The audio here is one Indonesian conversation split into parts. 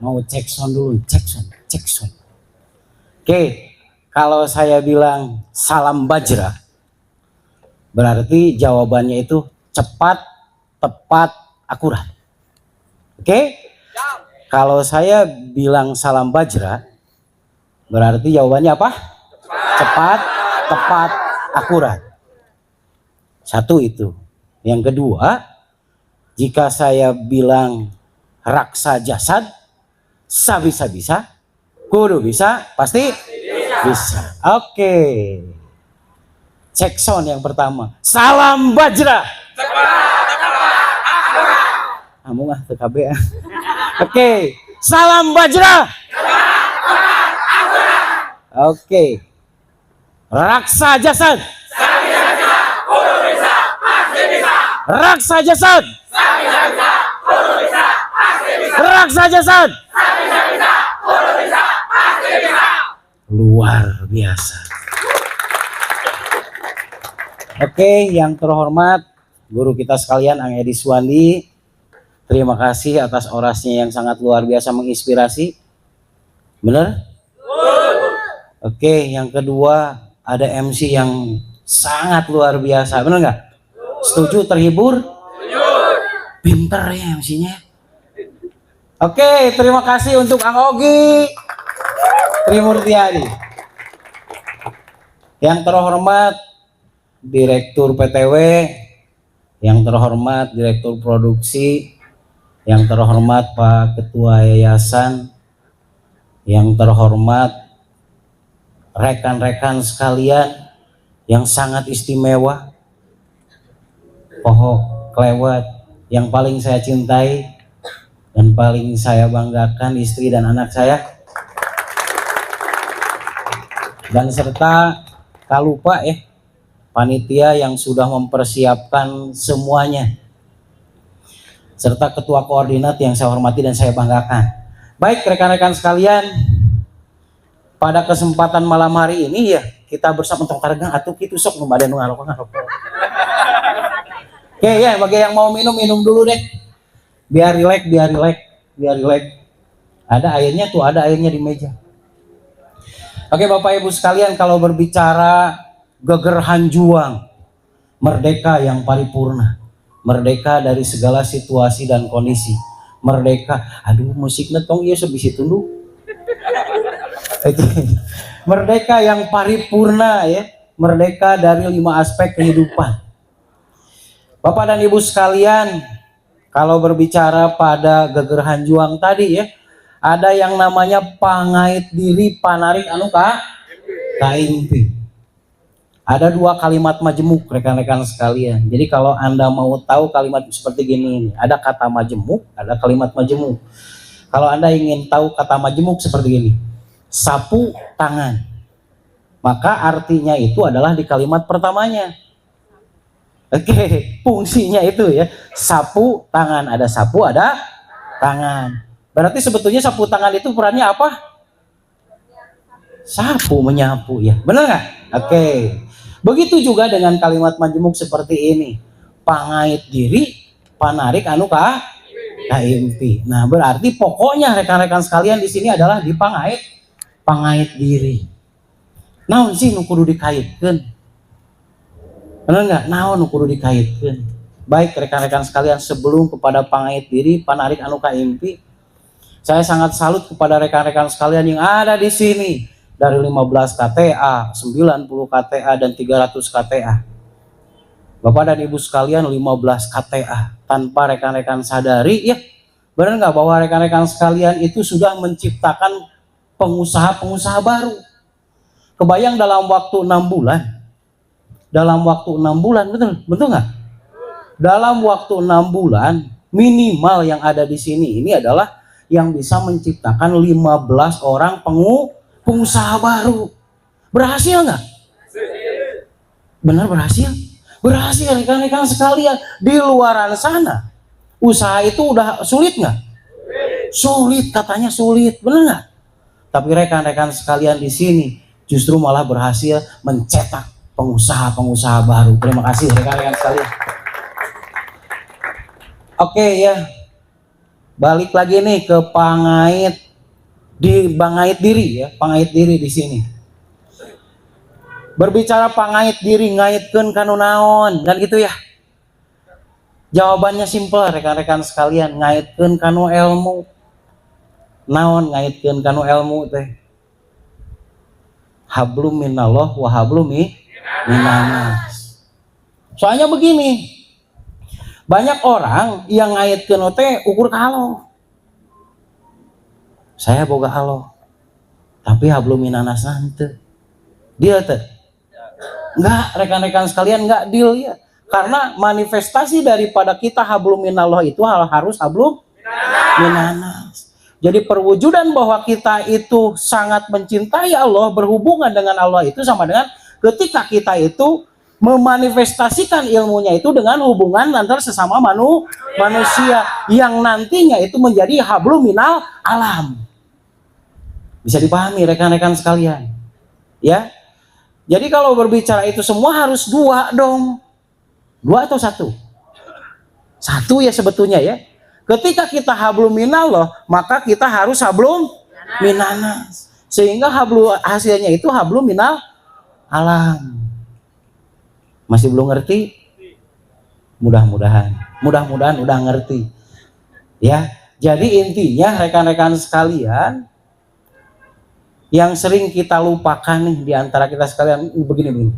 Mau cek sound dulu, cek sound. Oke, kalau saya bilang salam bajra, berarti jawabannya itu cepat, tepat, akurat. Oke? Kalau saya bilang salam bajra, berarti jawabannya apa? Cepat, tepat, akurat. Satu itu. Yang kedua, jika saya bilang raksa jasad, bisa, kudu bisa, pasti bisa. Oke. Cek sound yang pertama. Salam bajra. Kamu nggak TKB ya? Oke. Salam bajra. Oke. Raksa jasad. Raksa jasad. Raksa jasad. Luar biasa. Oke, yang terhormat guru kita sekalian Ang Edi Suwandi, terima kasih atas orasinya yang sangat luar biasa menginspirasi. Bener? Oke, yang kedua ada MC yang sangat luar biasa, bener nggak? Setuju, terhibur? Pinter ya MC-nya. Oke, terima kasih untuk Ang Ogi Trimurtiadi. Yang terhormat Direktur PTW, yang terhormat Direktur Produksi, yang terhormat Pak Ketua Yayasan, yang terhormat rekan-rekan sekalian yang sangat istimewa, Pohok Klewat, yang paling saya cintai dan paling saya banggakan, istri dan anak saya, dan serta kalupa panitia yang sudah mempersiapkan semuanya, serta ketua koordinat yang saya hormati dan saya banggakan. Baik rekan-rekan sekalian, pada kesempatan malam hari ini ya kita bersama tong targang atuh kitu sok nu bade nu ngarokok. Oke ya, bagi yang mau minum dulu deh. Biar rileks. Ada airnya tuh, ada airnya di meja. Oke Bapak Ibu sekalian, kalau berbicara gegerhan juang, merdeka yang paripurna, merdeka dari segala situasi dan kondisi, merdeka, aduh musiknya tong iya sebisi tunduk. Merdeka yang paripurna ya, merdeka dari 5 aspek kehidupan. Bapak dan Ibu sekalian, kalau berbicara pada gegerhan juang tadi ya, ada yang namanya pangait diri panarik anu kaimpi. Ada 2 kalimat majemuk rekan-rekan sekalian. Jadi kalau Anda mau tahu kalimat seperti gini, ada kata majemuk, ada kalimat majemuk. Kalau Anda ingin tahu kata majemuk seperti gini, sapu tangan, maka artinya itu adalah di kalimat pertamanya. Oke, fungsinya itu ya, sapu tangan, ada sapu, ada tangan. Berarti sebetulnya sapu tangan itu perannya apa? Sapu, menyapu ya, benar nggak? Oke, begitu juga dengan kalimat majemuk seperti ini, pangait diri, panarik anu kaimpi. Nah, berarti pokoknya rekan-rekan sekalian di sini adalah pangait diri. Naon sih nu kudu dikaitkeun? Benar nggak? Naon nu kudu dikaitkeun? Baik rekan-rekan sekalian, sebelum kepada pangait diri, panarik anu kaimpi, saya sangat salut kepada rekan-rekan sekalian yang ada di sini dari 15 KTA, 90 KTA dan 300 KTA. Bapak dan Ibu sekalian, 15 KTA tanpa rekan-rekan sadari ya, benar nggak bahwa rekan-rekan sekalian itu sudah menciptakan pengusaha-pengusaha baru. Kebayang dalam waktu 6 bulan. Dalam waktu 6 bulan, betul nggak? Dalam waktu 6 bulan minimal yang ada di sini ini adalah yang bisa menciptakan 15 orang pengusaha baru. Berhasil nggak? Benar berhasil? Berhasil rekan-rekan sekalian. Di luaran sana usaha itu udah sulit nggak? Sulit, katanya sulit, benar nggak? Tapi rekan-rekan sekalian di sini justru malah berhasil mencetak pengusaha-pengusaha baru. Terima kasih rekan-rekan sekalian. Oke ya, Balik lagi nih ke bangait diri ya, pangait diri di sini. Berbicara pangait diri, ngaitkeun kanu naon, kan gitu ya. Jawabannya simpel rekan-rekan sekalian, ngaitkeun kanu ilmu. Naon ngaitkeun kanu ilmu teh? Hablum minallah wa hablum minannas. Soalnya begini, banyak orang yang ngaitkeun teh ukur kalo. Saya boga halo, tapi hablum minannas nanti. Deal teh? Enggak, rekan-rekan sekalian, enggak deal ya. Karena manifestasi daripada kita hablum minallah itu harus hablum minannas. Jadi perwujudan bahwa kita itu sangat mencintai Allah, berhubungan dengan Allah itu sama dengan ketika kita itu memanifestasikan ilmunya itu dengan hubungan antar sesama manusia yang nantinya itu menjadi hablum minal alam. Bisa dipahami rekan-rekan sekalian ya. Jadi kalau berbicara itu semua harus dua dong. Dua atau satu? Satu ya sebetulnya ya. Ketika kita hablum minallah, maka kita harus hablum minannas. Sehingga hasilnya itu hablum minal alam. Masih belum ngerti? Mudah-mudahan udah ngerti. Ya. Jadi intinya rekan-rekan sekalian, yang sering kita lupakan nih di antara kita sekalian begini.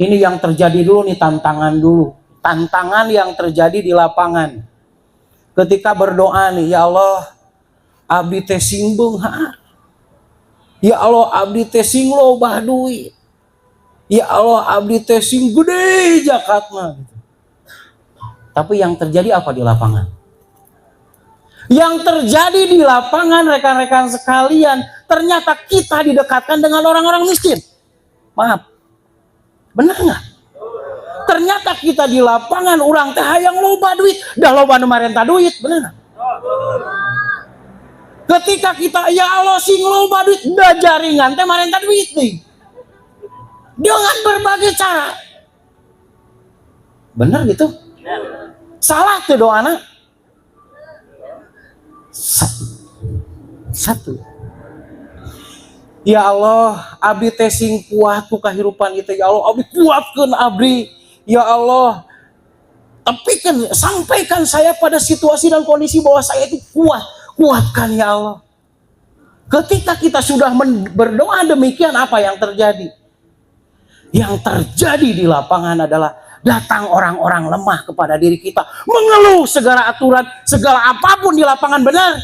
Ini yang terjadi dulu nih, tantangan dulu. Tantangan yang terjadi di lapangan. Ketika berdoa nih, ya Allah, abdi teh sing beunghar. Ya Allah, abdi teh sing lobah duit. Ya Allah, abdi teh sing gede jakatna. Tapi yang terjadi apa di lapangan? Yang terjadi di lapangan rekan-rekan sekalian, ternyata kita didekatkan dengan orang-orang miskin. Maaf, benar nggak? Ternyata kita di lapangan orang teh hayang loba duit, dah loba nu marenta duit, benar nggak? Ketika kita ya Allah sing loba duit, dah jaringan teh marenta duit nih. Dengan berbagai cara. Benar gitu? Salah tuh doana. Satu. Ya Allah, abdi teh sing kuat ku kahirupan itu. Ya Allah, abdi kuatkeun abdi. Ya Allah, tapi kan sampaikan saya pada situasi dan kondisi bahwa saya itu kuat. Kuatkan ya Allah. Ketika kita sudah berdoa demikian, apa yang terjadi? Yang terjadi di lapangan adalah datang orang-orang lemah kepada diri kita, mengeluh segala aturan, segala apapun di lapangan, benar?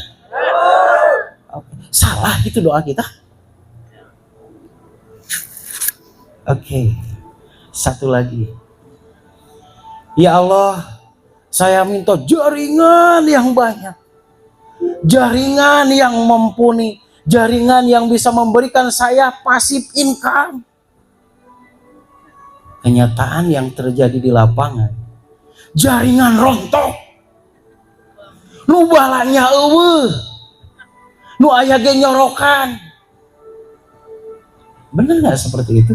Salah itu doa kita. Oke, satu lagi. Ya Allah, saya minta jaringan yang banyak, jaringan yang mumpuni, jaringan yang bisa memberikan saya passive income. Kenyataan yang terjadi di lapangan, jaringan rontok, nu balanya eueuh, nu aya ge nyorokan. Benar nggak seperti itu?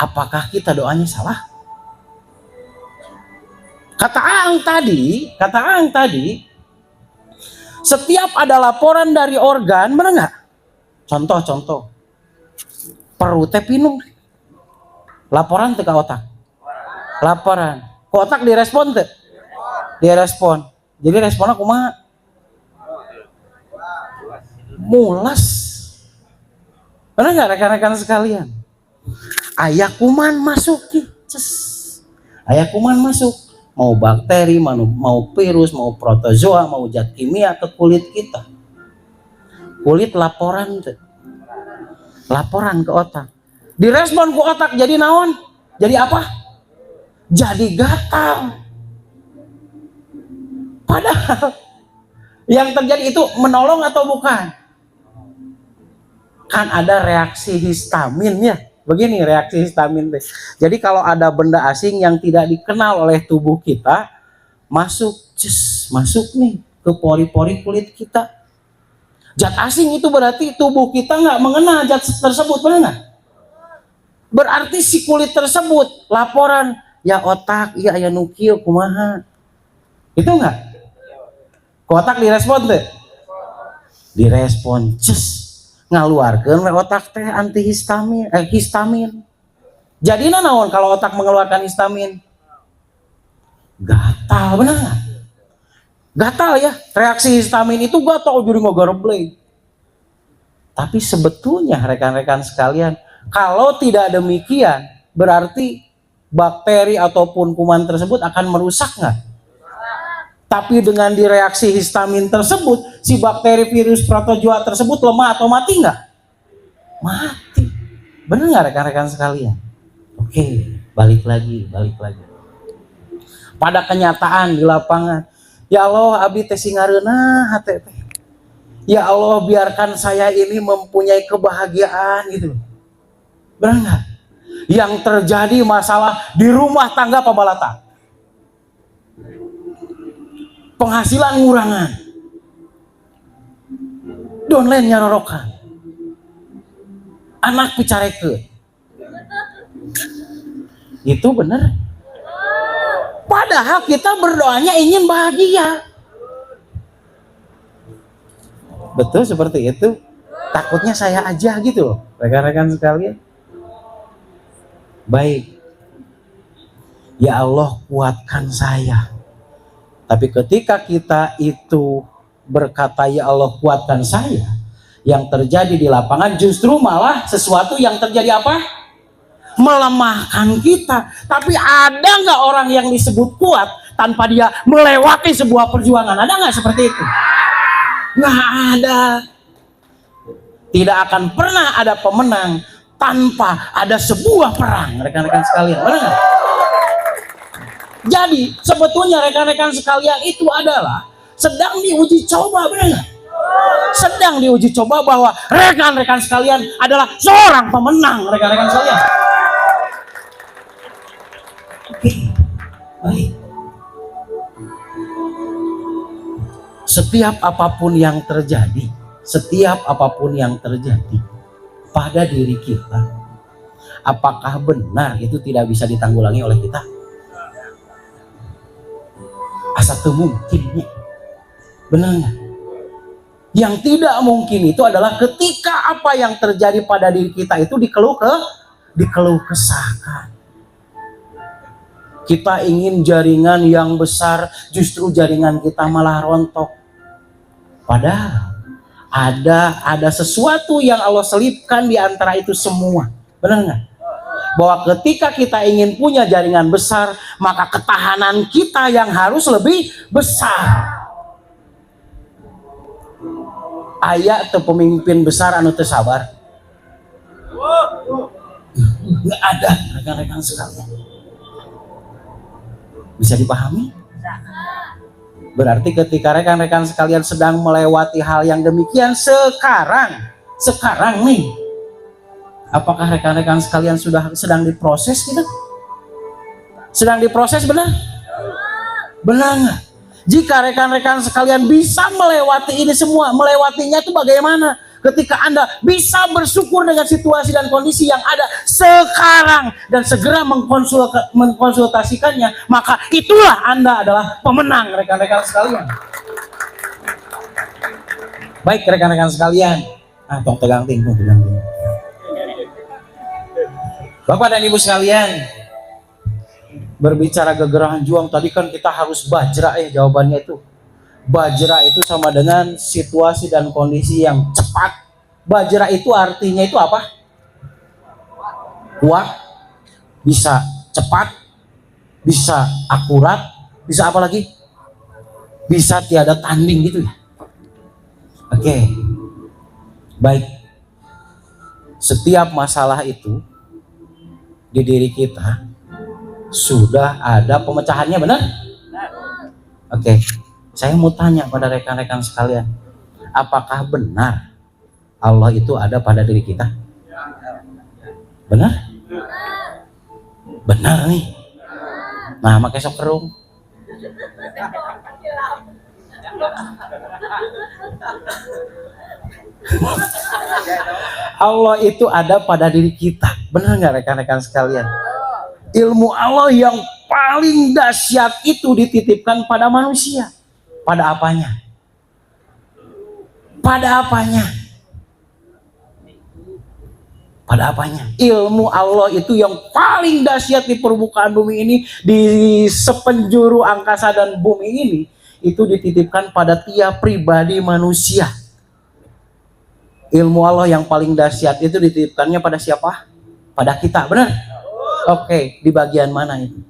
Apakah kita doanya salah? Kata Aang tadi, setiap ada laporan dari organ, benar nggak? Contoh, perut teh pinung. Laporan ke otak. Laporan. Ke otak direspon teh? Direspon. Jadi responnya kumaha? Mulas. Benar nggak rekan-rekan sekalian? Aya kuman masuk. Aya kuman masuk. Mau bakteri, mau virus, mau protozoa, mau zat kimia ke kulit kita. Kulit laporan teh. Laporan ke otak. Direspon ke otak jadi naon? Jadi apa? Jadi gatal. Padahal yang terjadi itu menolong atau bukan? Kan ada reaksi histamin ya. Begini reaksi histamin. Jadi kalau ada benda asing yang tidak dikenal oleh tubuh kita masuk nih ke pori-pori kulit kita. Zat asing itu berarti tubuh kita nggak mengenal zat tersebut, benar nggak? Berarti si kulit tersebut laporan ya otak, ya nukil kumaha. Itu enggak? Otak direspon teh, direspon ces ngaluarkeun we otak teh antihistamin, histamin. Jadina naon kalau otak mengeluarkan histamin? Gatal, benar nggak? Gatal ya, reaksi histamin itu gatal jadi ngogarebleng. Tapi sebetulnya rekan-rekan sekalian, kalau tidak demikian berarti bakteri ataupun kuman tersebut akan merusak nggak? Tapi dengan direaksi histamin tersebut, si bakteri virus protozoa tersebut lemah atau mati nggak? Mati. Benar nggak rekan-rekan sekalian? Oke, balik lagi. Pada kenyataan di lapangan, ya Allah abdi teh singareuna hate teh. Ya Allah biarkan saya ini mempunyai kebahagiaan gitu. Benar nggak? Yang terjadi masalah di rumah tangga pabalata. Penghasilan ngurangan. Downline nyarorokan. Anak picarekeun. Itu benar. Padahal kita berdoanya ingin bahagia. Betul seperti itu. Takutnya saya aja gitu loh, rekan-rekan sekalian. Baik. Ya Allah kuatkan saya. Tapi ketika kita itu berkata ya Allah kuatkan saya, yang terjadi di lapangan justru malah sesuatu yang terjadi apa? Melemahkan kita. Tapi ada nggak orang yang disebut kuat tanpa dia melewati sebuah perjuangan? Ada nggak seperti itu? Nggak ada. Tidak akan pernah ada pemenang tanpa ada sebuah perang, rekan-rekan sekalian. Benar nggak? Jadi sebetulnya rekan-rekan sekalian itu adalah sedang diuji coba, benar nggak? Sedang diuji coba bahwa rekan-rekan sekalian adalah seorang pemenang, rekan-rekan sekalian. Oke, baik. Setiap apapun yang terjadi pada diri kita, apakah benar itu tidak bisa ditanggulangi oleh kita? Asa teu mungkinnya. Benar nggak? Yang tidak mungkin itu adalah ketika apa yang terjadi pada diri kita itu dikeluh kesahkan. Kita ingin jaringan yang besar, justru jaringan kita malah rontok. Padahal ada sesuatu yang Allah selipkan di antara itu semua. Benar nggak? Bahwa ketika kita ingin punya jaringan besar, maka ketahanan kita yang harus lebih besar. Aya teu pemimpin besar anu teu sabar? Nggak ada, rekan-rekan sekalian. Bisa dipahami? Berarti ketika rekan-rekan sekalian sedang melewati hal yang demikian sekarang nih, apakah rekan-rekan sekalian sudah sedang diproses gitu? Sedang diproses benar? Benar nggak? Jika rekan-rekan sekalian bisa melewati ini semua, melewatinya itu bagaimana? Ketika Anda bisa bersyukur dengan situasi dan kondisi yang ada sekarang dan segera mengkonsultasikannya, maka itulah Anda adalah pemenang, rekan-rekan sekalian. Baik rekan-rekan sekalian, tong tegang ting. Bapak dan Ibu sekalian, berbicara gegerahan juang tadi kan kita harus bajra jawabannya itu. Bajra itu sama dengan situasi dan kondisi yang cepat. Bajra itu artinya itu apa? Kuat, bisa cepat, bisa akurat, bisa apa lagi? Bisa tiada tanding gitu ya. Oke. Baik. Setiap masalah itu di diri kita sudah ada pemecahannya, benar? Oke. Saya mau tanya pada rekan-rekan sekalian, apakah benar Allah itu ada pada diri kita? Benar? Benar nih. Nah, make sok kerung. Allah itu ada pada diri kita. Benar nggak rekan-rekan sekalian? Ilmu Allah yang paling dahsyat itu dititipkan pada manusia. Pada apanya? Pada apanya? Pada apanya? Ilmu Allah itu yang paling dahsyat di permukaan bumi ini, di sepenjuru angkasa dan bumi ini, itu dititipkan pada tiap pribadi manusia. Ilmu Allah yang paling dahsyat itu dititipkannya pada siapa? Pada kita, benar? Oke, di bagian mana itu?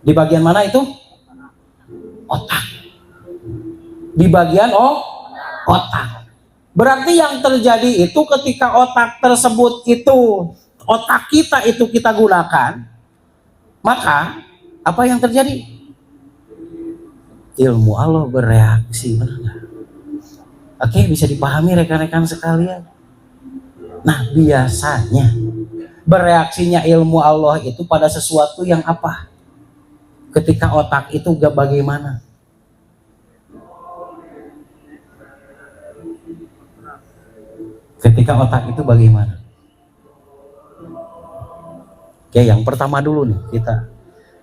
Di bagian mana itu? Otak. Di bagian otak. Berarti yang terjadi itu ketika otak tersebut itu, otak kita itu kita gunakan, maka apa yang terjadi? Ilmu Allah bereaksi, benar nggak? Oke, bisa dipahami rekan-rekan sekalian. Nah, biasanya bereaksinya ilmu Allah itu pada sesuatu yang apa? Ketika otak itu gak bagaimana? Ketika otak itu bagaimana? Oke, yang pertama dulu nih,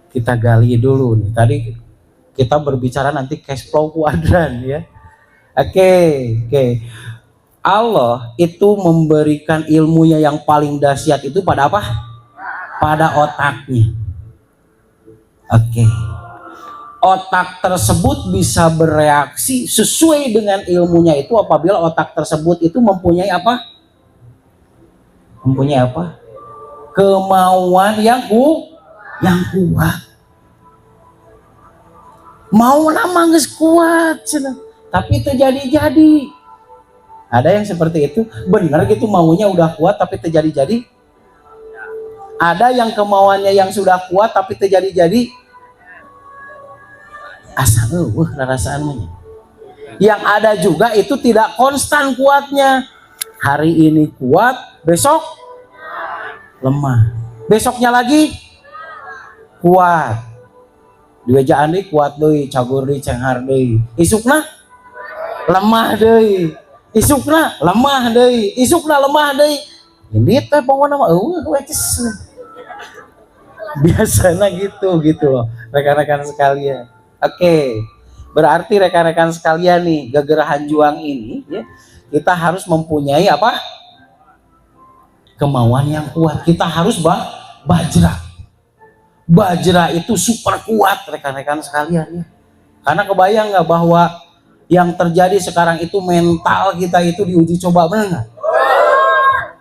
kita gali dulu nih. Tadi kita berbicara nanti cash flow kuadran ya. Oke. Allah itu memberikan ilmunya yang paling dahsyat itu pada apa? Pada otaknya. Oke. Otak tersebut bisa bereaksi sesuai dengan ilmunya itu apabila otak tersebut itu mempunyai apa? Mempunyai apa? Kemauan yang kuat. Mau nama geus kuat, tapi terjadi-jadi. Ada yang seperti itu, benar gitu maunya udah kuat tapi terjadi-jadi. Ada yang kemauannya yang sudah kuat tapi terjadi-jadi. Asa rasanya. Yang ada juga itu tidak konstan kuatnya. Hari ini kuat, besok lemah. Besoknya lagi kuat. Diwejaan deui kuat deui, cagur deui, cenghar deui. Isukna lemah deui. Isukna lemah deui. Isukna lemah deui. Indit teh pokona mah weces. Biasanya gitu loh, rekan-rekan sekalian. Oke, berarti rekan-rekan sekalian nih, gegerahan juang ini ya, kita harus mempunyai apa? Kemauan yang kuat. Kita harus bajra. Bajra itu super kuat rekan-rekan sekalian ya. Karena kebayang nggak bahwa yang terjadi sekarang itu mental kita itu diuji coba, benar nggak?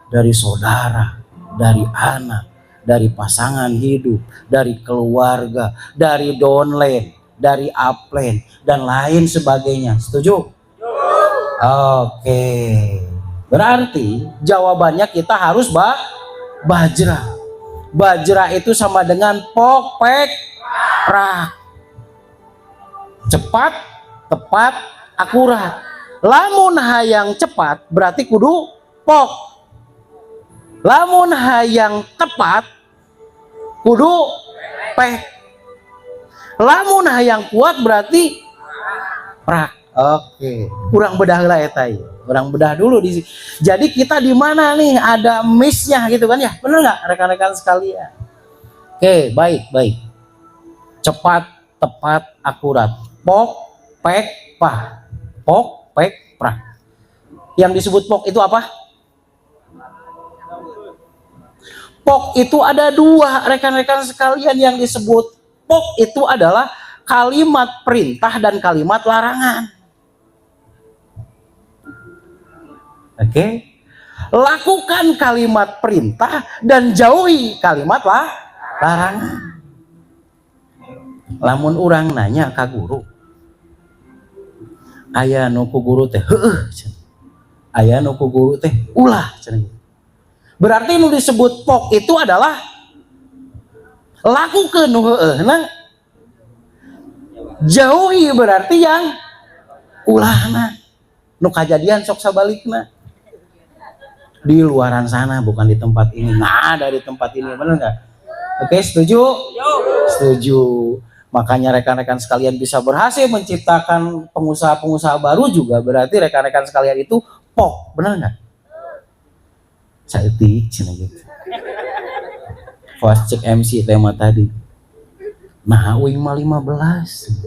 Dari saudara, dari anak, dari pasangan hidup, dari keluarga, dari downline, dari upline dan lain sebagainya. Setuju? Oke. Berarti jawabannya kita harus bajra. Bajra itu sama dengan pok, pek, prak. Cepat, tepat, akurat. Lamun hayang cepat berarti kudu pok. Lamun hayang tepat kudu pek. Lamun hayang kuat berarti prak. Oke. Kurang bedah lah eta ya. Kurang bedah dulu di. Jadi kita di mana nih ada miss-nya gitu kan ya? Benar nggak rekan-rekan sekalian? Oke, baik. Cepat, tepat, akurat. Pok, pek, pah. Pok, pek, prak. Yang disebut pok itu apa? Pok itu ada dua rekan-rekan sekalian yang disebut. Pok itu adalah kalimat perintah dan kalimat larangan. Oke. Lakukan kalimat perintah dan jauhi kalimat larangan. Lamun urang nanya ka guru, aya nu ku guru teh heueuh, aya nu ku guru teh ulah. Berarti nu disebut pok itu adalah lakukan nu heueuhna, jauhi berarti yang ulahna. Nu kajadian sok sabalikna. Di luaran sana, bukan di tempat ini. Nah, dari tempat ini, benar nggak? Oke, setuju? Setuju. Makanya rekan-rekan sekalian bisa berhasil menciptakan pengusaha-pengusaha baru juga berarti rekan-rekan sekalian itu pok, benar nggak? Cantik, cina gitu. Pas cek MC tema tadi. Nah, uing mah 15.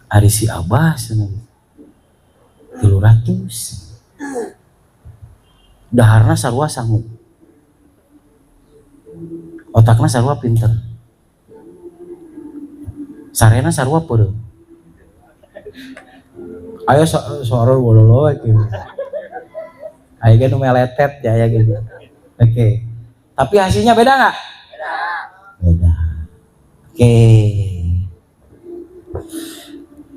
Ari si Abah cina gitu. 300. Daharna sarua sangu, otakna sarua pinter, sarena sarua peureuh. Ayo soror wololo gitu. Ayo kan meletet ya gitu. Oke. Tapi hasilnya beda nggak? Beda. Oke.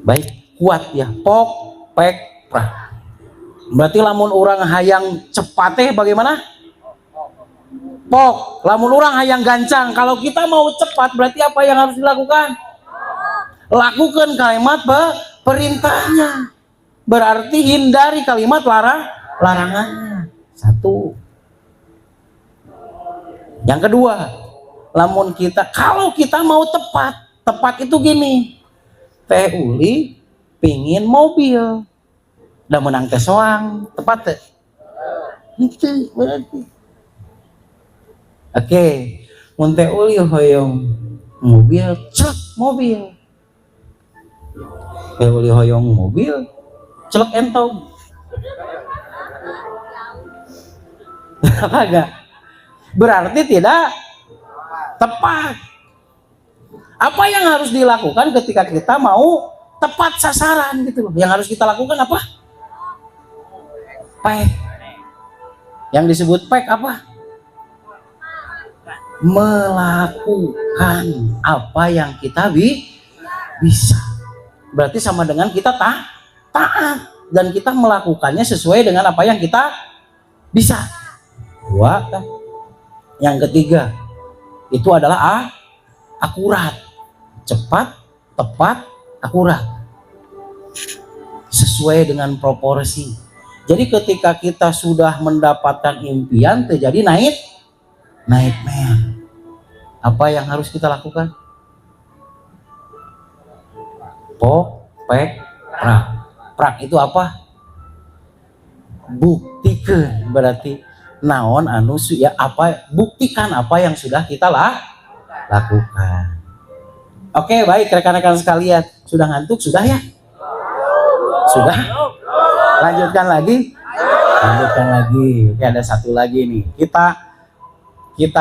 Baik, kuat ya. Pok, pek, prah. Berarti lamun orang hayang cepat bagaimana? Pok. Lamun orang hayang gancang. Kalau kita mau cepat berarti apa yang harus dilakukan? Lakukan kalimat perintahnya. Berarti hindari kalimat larangannya. Satu. Yang kedua, kalau kita mau tepat itu gini. Teh uli pingin mobil, udah menang teh soang, tepat teh. Itu berarti. Oke, mun teh uli hoyong mobil, cek mobil. Teh uli hoyong mobil, celek entong. Apa enggak? Berarti tidak tepat. Apa yang harus dilakukan ketika kita mau tepat sasaran gitu loh? Yang harus kita lakukan apa? Pek. Yang disebut pek apa? Melakukan apa yang kita bisa. Berarti sama dengan kita taat dan kita melakukannya sesuai dengan apa yang kita bisa. Dua. Yang ketiga itu adalah akurat, cepat, tepat, akurat, sesuai dengan proporsi. Jadi ketika kita sudah mendapatkan impian terjadi nightmare, apa yang harus kita lakukan? Pok, pek, prak. Prak itu apa? Buktikan. Berarti naon anu ya apa, buktikan apa yang sudah kita lakukan. Oke, baik rekan-rekan sekalian, sudah ngantuk sudah ya? Sudah? Lanjutkan lagi. Oke, ada satu lagi nih. Kita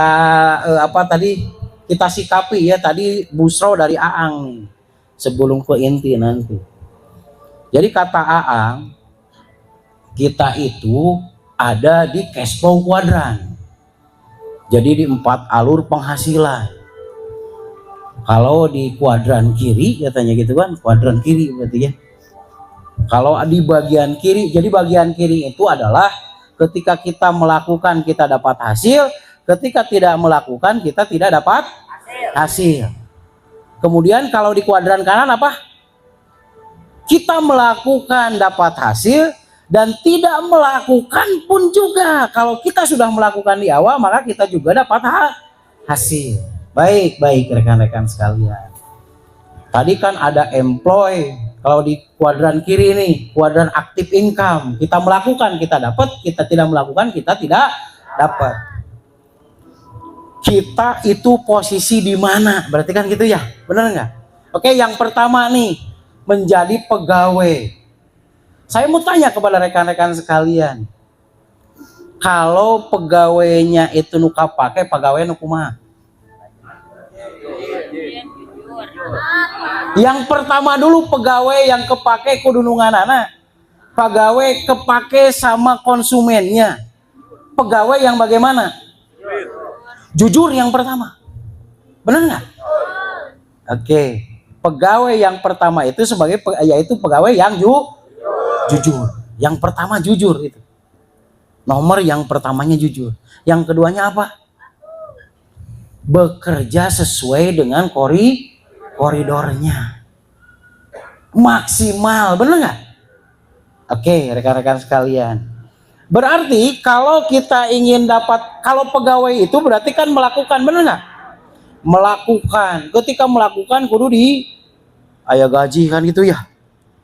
apa tadi? Kita sikapi ya tadi busro dari Aang nih. Sebelum ke inti nanti. Jadi kata Aang, kita itu ada di cash flow kuadran. Jadi di 4 alur penghasilan. Kalau di kuadran kiri katanya gitu kan, kuadran kiri berarti ya. Kalau di bagian kiri, jadi bagian kiri itu adalah ketika kita melakukan kita dapat hasil, ketika tidak melakukan kita tidak dapat hasil. Kemudian kalau di kuadran kanan apa? Kita melakukan dapat hasil dan tidak melakukan pun juga. Kalau kita sudah melakukan di awal maka kita juga dapat hasil. Baik rekan-rekan sekalian. Tadi kan ada employ. Kalau di kuadran kiri nih, kuadran aktif income. Kita melakukan kita dapat, kita tidak melakukan kita tidak dapat. Kita itu posisi di mana? Berarti kan gitu ya, benar nggak? Oke, yang pertama nih menjadi pegawai. Saya mau tanya kepada rekan-rekan sekalian, kalau pegawainya itu nuka pakai pegawai nukumaha? Yang pertama dulu pegawai yang kepake kudu nunganana, pegawai kepake sama konsumennya, pegawai yang bagaimana? Jujur yang pertama, benar nggak? Oke, pegawai yang pertama itu yaitu pegawai yang jujur. Yang pertama jujur itu. Nomor yang pertamanya jujur. Yang keduanya apa? Bekerja sesuai dengan koridornya. Maksimal, benar nggak? Oke, rekan-rekan sekalian. Berarti kalau kita ingin kalau pegawai itu berarti kan melakukan, benar nggak? Melakukan. Ketika melakukan kudu aya gaji kan gitu ya.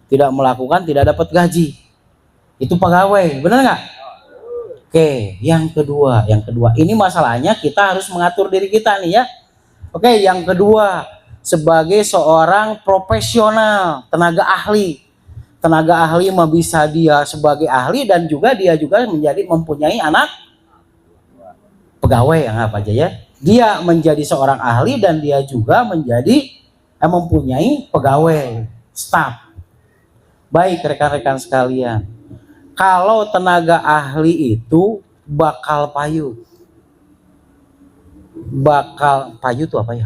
Tidak melakukan tidak dapat gaji. Itu pegawai, benar nggak? Oke, yang kedua. Ini masalahnya kita harus mengatur diri kita nih ya. Oke, yang kedua, sebagai seorang profesional, tenaga ahli. Tenaga ahli mah bisa dia sebagai ahli dan juga dia juga mempunyai anak pegawai, yang apa aja ya. Dia menjadi seorang ahli dan dia juga mempunyai pegawai, staf. Baik rekan-rekan sekalian, kalau tenaga ahli itu bakal payu itu apa ya?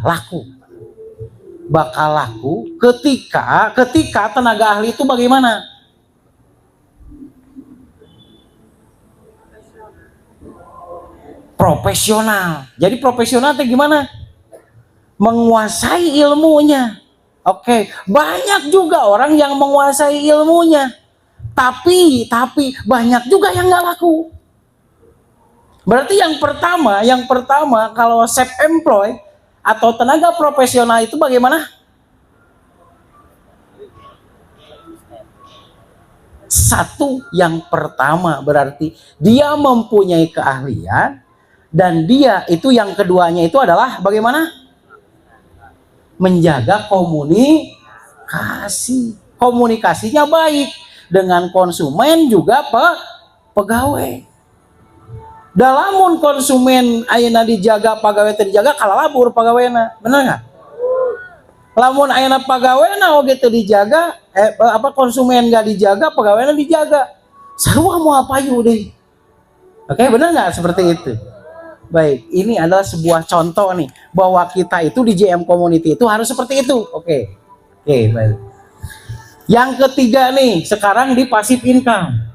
Bakal laku ketika tenaga ahli itu bagaimana? Profesional. Jadi profesional itu gimana? Menguasai ilmunya. Oke, banyak juga orang yang menguasai ilmunya, tapi banyak juga yang nggak laku. Berarti yang pertama kalau self employed atau tenaga profesional itu bagaimana? Satu, yang pertama berarti dia mempunyai keahlian, dan dia itu yang keduanya itu adalah bagaimana? Menjaga komunikasinya baik dengan konsumen juga pegawai. Dalamun konsumen ayeuna dijaga, pegawai terdijaga, kalalabur pegawainya, bener nggak? Lamun ayeuna pegawainya oge teu dijaga, konsumen nggak dijaga, pegawainya dijaga, sarua mau apa yuk deh. Oke, bener nggak seperti itu? Baik, ini adalah sebuah contoh nih bahwa kita itu di JM Community itu harus seperti itu. Oke, baik. Yang ketiga nih, sekarang di passive income.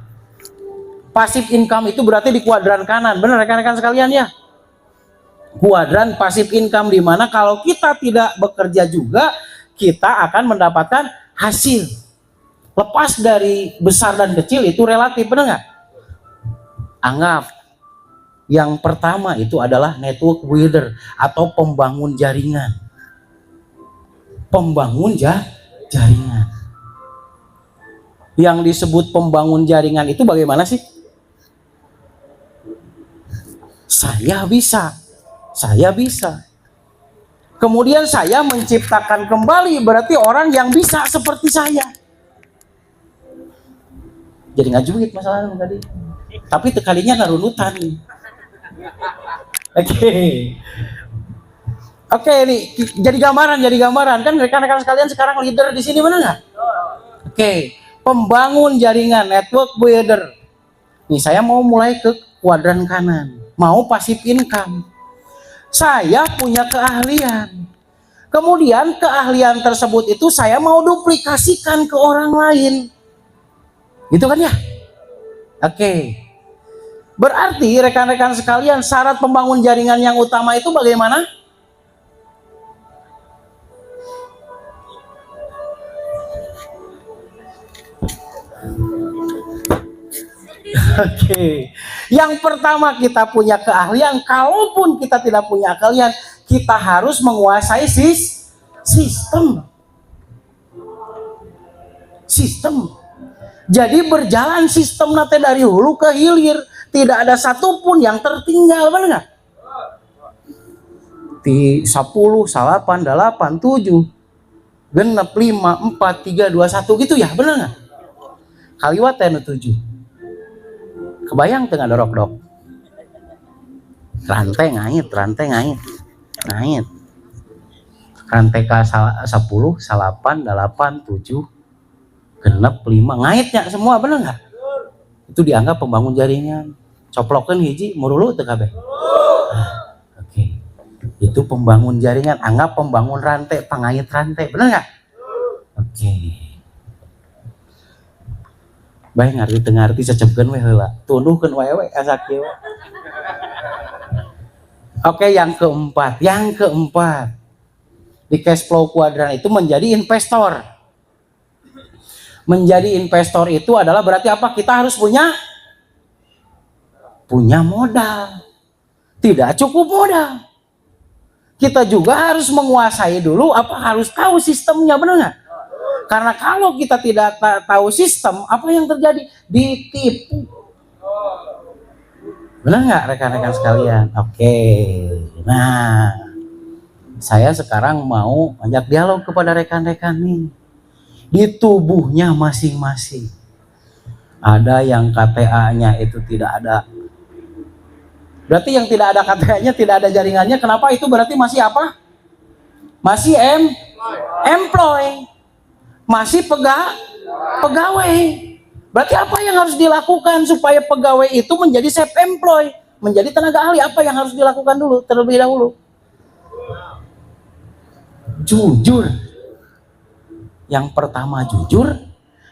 Passive income itu berarti di kuadran kanan, benar rekan-rekan sekalian ya? Kuadran passive income, di mana kalau kita tidak bekerja juga kita akan mendapatkan hasil. Lepas dari besar dan kecil itu relatif, benar nggak? Anggap yang pertama itu adalah network builder atau pembangun jaringan. Jaringan. Yang disebut pembangun jaringan itu bagaimana sih? Saya bisa. Kemudian saya menciptakan kembali, berarti orang yang bisa seperti saya. Jadi nggak juit masalahnya tadi. Tapi tekalinya ngarunutan nih. Oke, nih jadi gambaran kan rekan-rekan sekalian, sekarang leader di sini mana nggak? Oke, pembangun jaringan, network builder. Nih saya mau mulai ke kuadran kanan, mau passive income. Saya punya keahlian. Kemudian keahlian tersebut itu saya mau duplikasikan ke orang lain. Gitu kan ya? Oke. Berarti rekan-rekan sekalian, syarat pembangun jaringan yang utama itu bagaimana? Oke. Yang pertama kita punya keahlian. Kalaupun kita tidak punya keahlian, kita harus menguasai sistem. Jadi berjalan sistem nate dari hulu ke hilir. Tidak ada satupun yang tertinggal, benar nggak? Di 10, 8, 8, 7, genep, 5, 4, 3, 2, 1 gitu ya, benar nggak? Kaliwat 7. Kebayang tengah dorok-dok. Rantai ngait. Rantai ke 10, 8, 8, 7, genep, 5, ngaitnya semua, benar nggak? Itu dianggap pembangun jaringan. Coplokan hiji murulu teu kabeh. Oke. Itu pembangun jaringan, anggap pembangun rantai, pangait rantai, benar nggak? Oke. Baik ngarti cecepkeun we heula. Tunduhkeun wae asa kieu. Oke, yang keempat. Di cash flow kuadran itu menjadi investor. Menjadi investor itu adalah berarti apa? Kita harus punya modal. Tidak cukup modal. Kita juga harus menguasai dulu, harus tahu sistemnya, benar nggak? Karena kalau kita tidak tahu sistem, apa yang terjadi? Ditipu. Benar nggak rekan-rekan sekalian? Oke. Nah, saya sekarang mau ajak dialog kepada rekan-rekan nih. di tubuhnya masing-masing. Ada yang KTA-nya itu tidak ada. Berarti yang tidak ada KTA-nya, tidak ada jaringannya, kenapa itu berarti masih apa? Masih employ. Masih pegawai. Berarti apa yang harus dilakukan supaya pegawai itu menjadi self-employ, menjadi tenaga ahli? Apa yang harus dilakukan dulu terlebih dahulu? Jujur. Yang pertama jujur,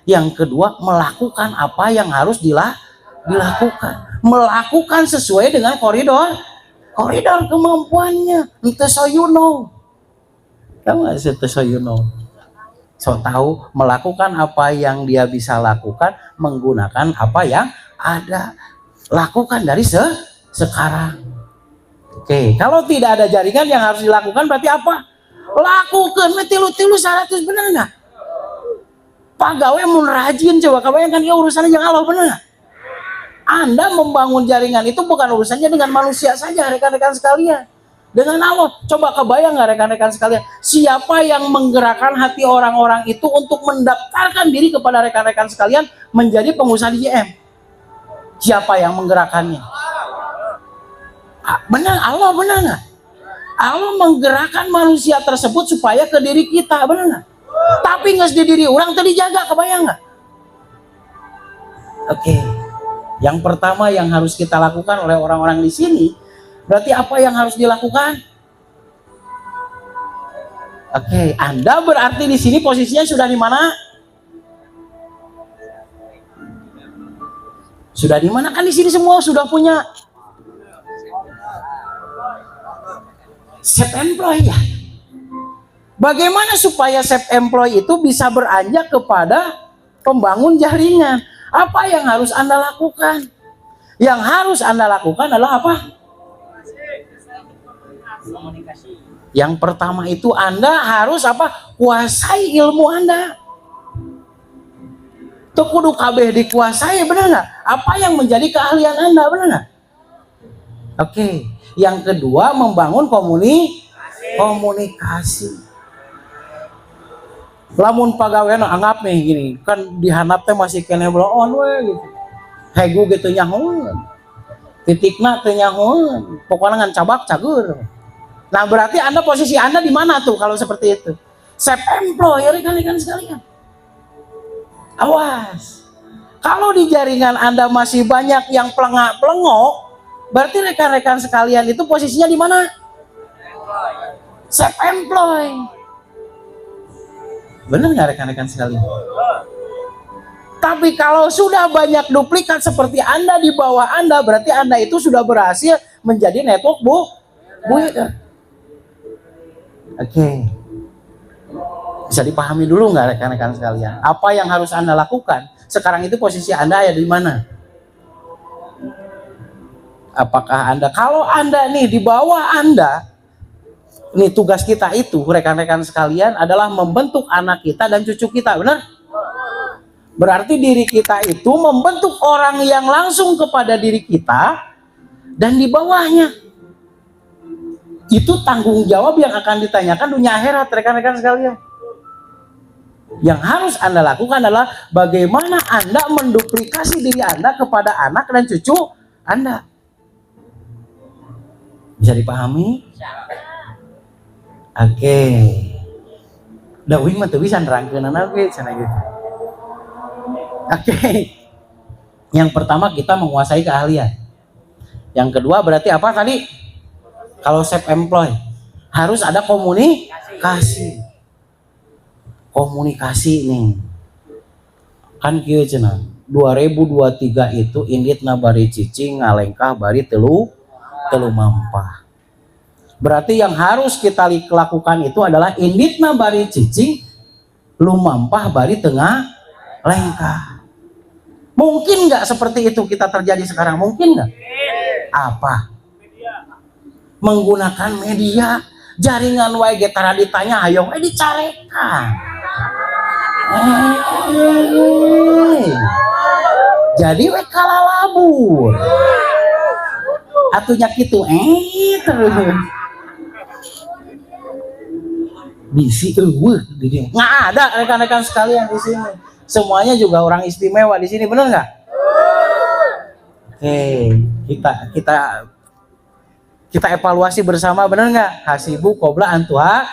yang kedua melakukan apa yang harus dilakukan. Melakukan sesuai dengan koridor kemampuannya. Itu so you know. Tahu nggak sih so you know? So tahu melakukan apa yang dia bisa lakukan, menggunakan apa yang ada. Lakukan dari sekarang. Oke, kalau tidak ada jaringan yang harus dilakukan berarti apa? Lakukan tilu-tilu 100, benar nggak? Pegawai mun rajin, coba kebayangkan ya urusannya yang Allah, benar nggak? Anda membangun jaringan itu bukan urusannya dengan manusia saja, rekan-rekan sekalian. Dengan Allah. Coba kebayang nggak rekan-rekan sekalian, siapa yang menggerakkan hati orang-orang itu untuk mendaftarkan diri kepada rekan-rekan sekalian menjadi pengusaha di JM? Siapa yang menggerakkannya? Benar, Allah, benar nggak? Allah menggerakkan manusia tersebut supaya ke diri kita, benar nggak? Tapi nggak di diri orang tadi jaga, kebayang nggak? Oke. Yang pertama yang harus kita lakukan oleh orang-orang di sini, berarti apa yang harus dilakukan? Oke, Anda berarti di sini posisinya sudah di mana? Sudah di mana? Kan di sini semua sudah punya self-employ ya. Bagaimana supaya self-employ itu bisa beranjak kepada pembangun jaringan? Apa yang harus Anda lakukan? Yang harus Anda lakukan adalah apa? Komunikasi. Yang pertama itu Anda harus apa? Kuasai ilmu Anda. Tuh kudu kabeh dikuasai, benar nggak? Apa yang menjadi keahlian Anda, benar nggak? Oke. Yang kedua membangun komunikasi. Lamun pegawai anggap nih gini, kan dihanap teh masih kene bloon we gitu. Hegu gitu nyahoeun. Titikna teh nyahoeun. Pokoknya ngan cabak cager. Nah, berarti Anda posisi Anda di mana tuh kalau seperti itu? Self-employ, rekan-rekan sekalian. Awas. Kalau di jaringan Anda masih banyak yang pelengak-pelengok, berarti rekan-rekan sekalian itu posisinya di mana? Self-employ. Benar nggak rekan-rekan sekalian? Tapi kalau sudah banyak duplikat seperti Anda di bawah Anda, berarti Anda itu sudah berhasil menjadi network builder. Oke. Bisa dipahami dulu nggak rekan-rekan sekalian? Apa yang harus Anda lakukan? Sekarang itu posisi Anda ada di mana? Apakah Anda, kalau Anda nih di bawah Anda, ini tugas kita itu rekan-rekan sekalian adalah membentuk anak kita dan cucu kita, benar? Berarti diri kita itu membentuk orang yang langsung kepada diri kita dan di bawahnya. Itu tanggung jawab yang akan ditanyakan dunia akhirat, rekan-rekan sekalian. Yang harus Anda lakukan adalah bagaimana Anda menduplikasi diri Anda kepada anak dan cucu Anda. Bisa dipahami? Oke. Dawing mah teu bisa nerangkeunana ge cenah gitu. Oke. Yang pertama kita menguasai keahlian. Yang kedua berarti apa tadi? Kalau self-employ harus ada komunikasi. Komunikasi nih. Kan kieu cenah. 2023 itu inditna bari cicing ngalengkah bari telu mampah. Berarti yang harus kita lakukan itu adalah inditna bari cicing lumampah bari tengah lengkah. Mungkin nggak seperti itu kita terjadi sekarang? Mungkin nggak? Apa? Menggunakan media jaringan wae ge tara ditanya hayong dicarekan. Jadi we kalalabur. Atunya kitu terus. bisi di sini. Nggak ada rekan-rekan sekalian di sini. Semuanya juga orang istimewa di sini, benar nggak? Oke, kita evaluasi bersama, benar nggak? Hasibu qobla antuha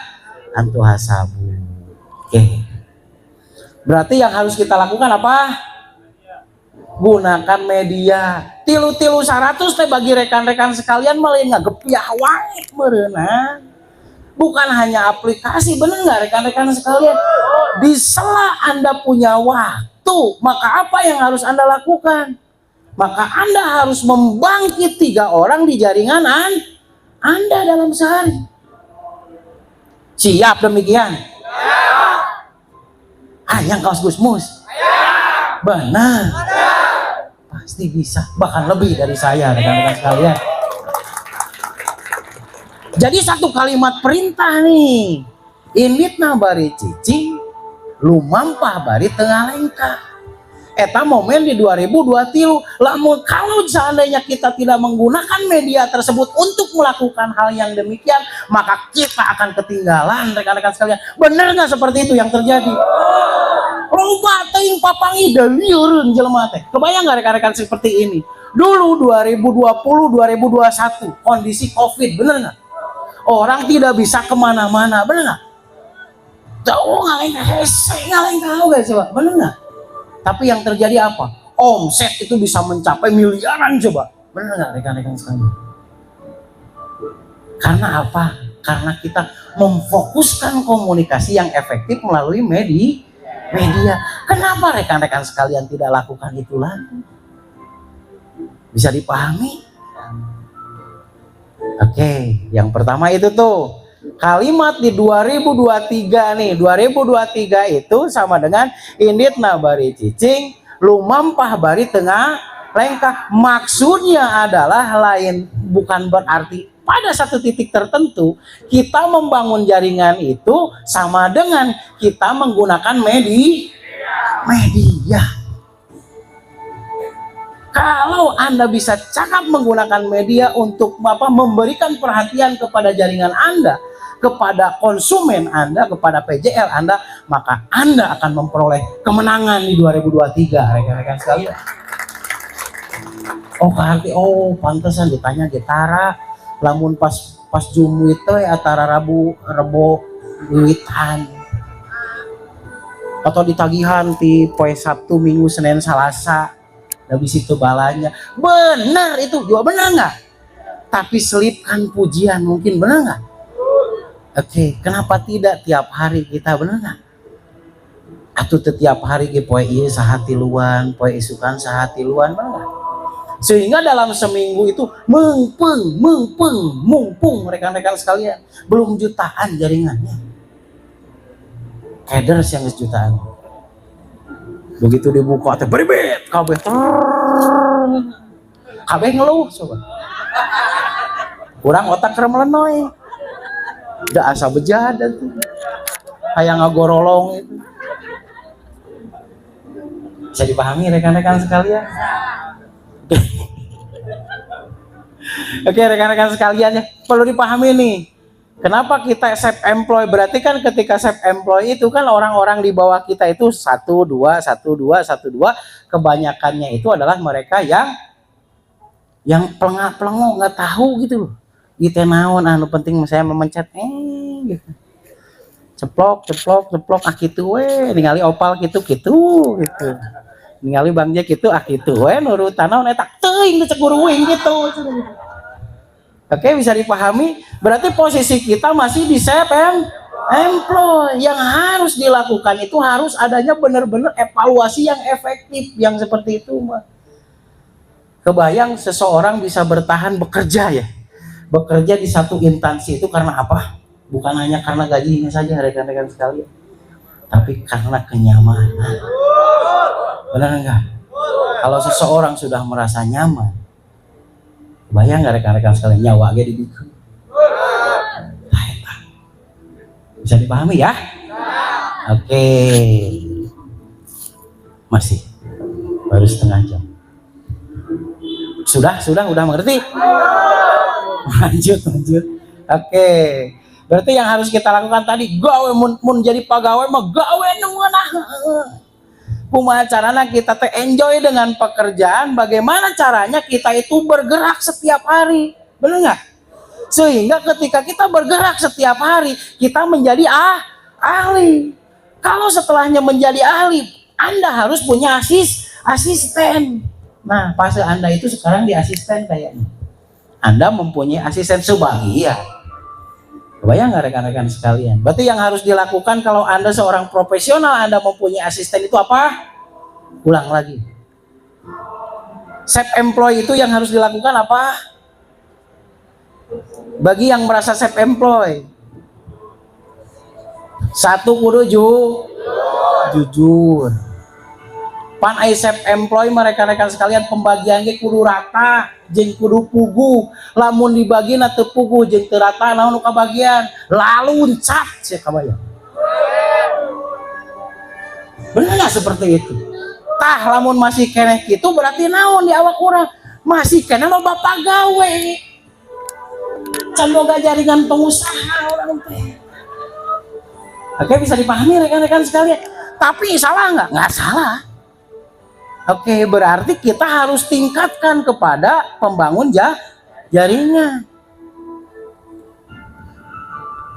sabu. Oke. Berarti yang harus kita lakukan apa? Gunakan media. Tilu-tilu 100 teh bagi rekan-rekan sekalian malah ngagepiah wae meureunan. Bukan hanya aplikasi, benar nggak rekan-rekan sekalian? Di sela Anda punya waktu, maka apa yang harus Anda lakukan? Maka Anda harus membangkit 3 orang di jaringan Anda dalam sehari. Siap demikian? Yang kaos Gusmus? Benar. Pasti bisa, bahkan lebih dari saya rekan-rekan sekalian. Jadi satu kalimat perintah nih. Inditna bari cicing, lumampah bari tengah lengkah. Eta momen di 2023. Lamun kalau seandainya kita tidak menggunakan media tersebut untuk melakukan hal yang demikian, maka kita akan ketinggalan rekan-rekan sekalian. Benar nggak seperti itu yang terjadi? Loba teuing papangi dalieureun jelema teh. Kebayang nggak rekan-rekan seperti ini? Dulu 2020, 2021 kondisi Covid, bener nggak? Orang tidak bisa kemana-mana, bener nggak? Jauh ngaleng kau guys, coba, bener nggak? Tapi yang terjadi apa? Omset itu bisa mencapai miliaran, coba, bener nggak rekan-rekan sekalian? Karena apa? Karena kita memfokuskan komunikasi yang efektif melalui media. Kenapa rekan-rekan sekalian tidak lakukan itu lagi? Bisa dipahami? Oke, yang pertama itu tuh kalimat di 2023 nih. 2023 itu sama dengan inditna bari cicing, lumampah bari tengah lengkah. Maksudnya adalah lain, bukan berarti pada satu titik tertentu kita membangun jaringan itu sama dengan kita menggunakan media. Kalau Anda bisa cakap menggunakan media untuk memberikan perhatian kepada jaringan Anda, kepada konsumen Anda, kepada PJL Anda, maka Anda akan memperoleh kemenangan di 2023 rekan-rekan sekalian. Pantesan ditanya gitara lamun pas jumuit teh antara Rebo wiwitan atau ditagihan di poe Sabtu, Minggu, Senin, Selasa. Habis itu balanya. Benar itu, juga benar nggak? Tapi selipkan pujian mungkin, benar nggak? Oke, kenapa tidak tiap hari kita, benar nggak? Atau setiap hari ke poe ieu sahati luan, poe isukan sahati luan, benar nggak? Sehingga dalam seminggu itu mumpung rekan-rekan sekalian, belum jutaan jaringannya. Headers yang jutaan. Begitu dibuka teh beribet kabeh ngeluh coba. Kurang otak remlenoy. Da asa bejada tuh. Hayang ngagorolong itu. Bisa dipahami rekan-rekan sekalian? Oke rekan-rekan sekalian ya, perlu dipahami nih. Kenapa kita self employ? Berarti kan ketika self employ itu kan orang-orang di bawah kita itu 1, 2, 1, 2. Kebanyakannya itu adalah mereka yang pelengah-pelengok, nggak tahu gitu loh. Itu naon anu penting saya memencet gitu. Ceplok kitu we, ningali opal gitu. Ningali Bang Jack kitu kitu we nurutan naon eta teuing cek guruing gitu. Oke, bisa dipahami? Berarti posisi kita masih di self employ. Yang harus dilakukan itu harus adanya benar-benar evaluasi yang efektif, yang seperti itu, Mbak. Kebayang seseorang bisa bertahan bekerja ya. Bekerja di satu instansi itu karena apa? Bukan hanya karena gajinya saja rekan-rekan sekalian, tapi karena kenyamanan. Benar enggak? Kalau seseorang sudah merasa nyaman, bayang nggak rekan-rekan sekalian nyawa ge dibikin. Bisa dipahami ya? Oke. Masih baru setengah jam. Sudah mengerti? Lanjut. Oke. Berarti yang harus kita lakukan tadi, gawe mun jadi pegawai mah gawe neungeunah. Kumaha carana kita teh enjoy dengan pekerjaan, bagaimana caranya kita itu bergerak setiap hari. Benar nggak? Sehingga ketika kita bergerak setiap hari, kita menjadi ahli. Kalau setelahnya menjadi ahli, Anda harus punya asisten. Nah, fase Anda itu sekarang di asisten kayaknya. Anda mempunyai asisten sebagian. Kebayang nggak rekan-rekan sekalian? Berarti yang harus dilakukan kalau Anda seorang profesional, Anda mempunyai asisten itu apa? Ulang lagi. Self employed itu yang harus dilakukan apa? Bagi yang merasa self employed, satu kudu jujur. Pan ai self employed rekan-rekan sekalian, pembagian ge kudu rata jeung kudu pugu. Lamun dibagi na teu pugu jeung teu rata naon nu kabagian? Laluncat sia kabayang. Bener nggak seperti itu? Tah lamun masih keneh kitu berarti naon di awak urang? Masih keneh loba pagawe. Can boga jaringan pengusaha orang teh. Oke, bisa dipahami rekan-rekan sekalian. Tapi salah nggak? Nggak salah. Oke, berarti kita harus tingkatkan kepada pembangun jaringan.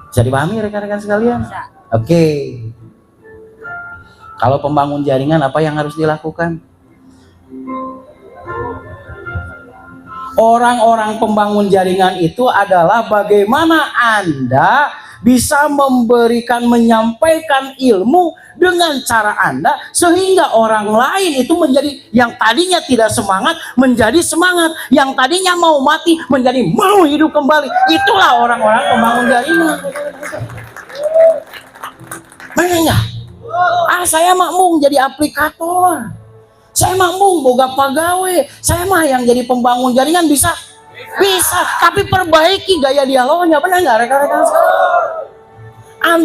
Bisa dipahami rekan-rekan sekalian? Oke. Kalau pembangun jaringan apa yang harus dilakukan? Orang-orang pembangun jaringan itu adalah bagaimana Anda bisa memberikan, menyampaikan ilmu dengan cara Anda sehingga orang lain itu menjadi yang tadinya tidak semangat menjadi semangat, yang tadinya mau mati menjadi mau hidup kembali. Itulah orang-orang pembangun jaringan. Benar? Saya mau jadi aplikator, saya mau boga pegawai, saya mah yang jadi pembangun jaringan bisa, tapi perbaiki gaya dialognya. Benar nggak rekan-rekan?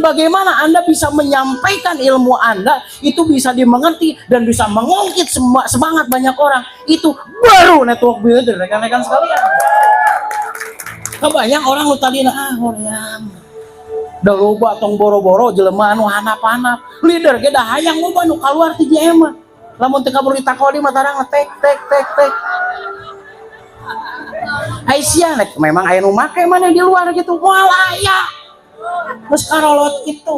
Bagaimana Anda bisa menyampaikan ilmu Anda itu bisa dimengerti dan bisa mengungkit semangat banyak orang, itu baru network builder rekan-rekan sekalian. Kebanyak orang lu tadi hoream da loba tong boro-boro jelema anu hanap-hanap, leader ge da hayang loba nu kaluar ti JM. Lamun teu kabur ditakodi mah tarang tek. Aisyah memang aya nu make maneh di luar gitu, moal aya. Geus karolot kitu.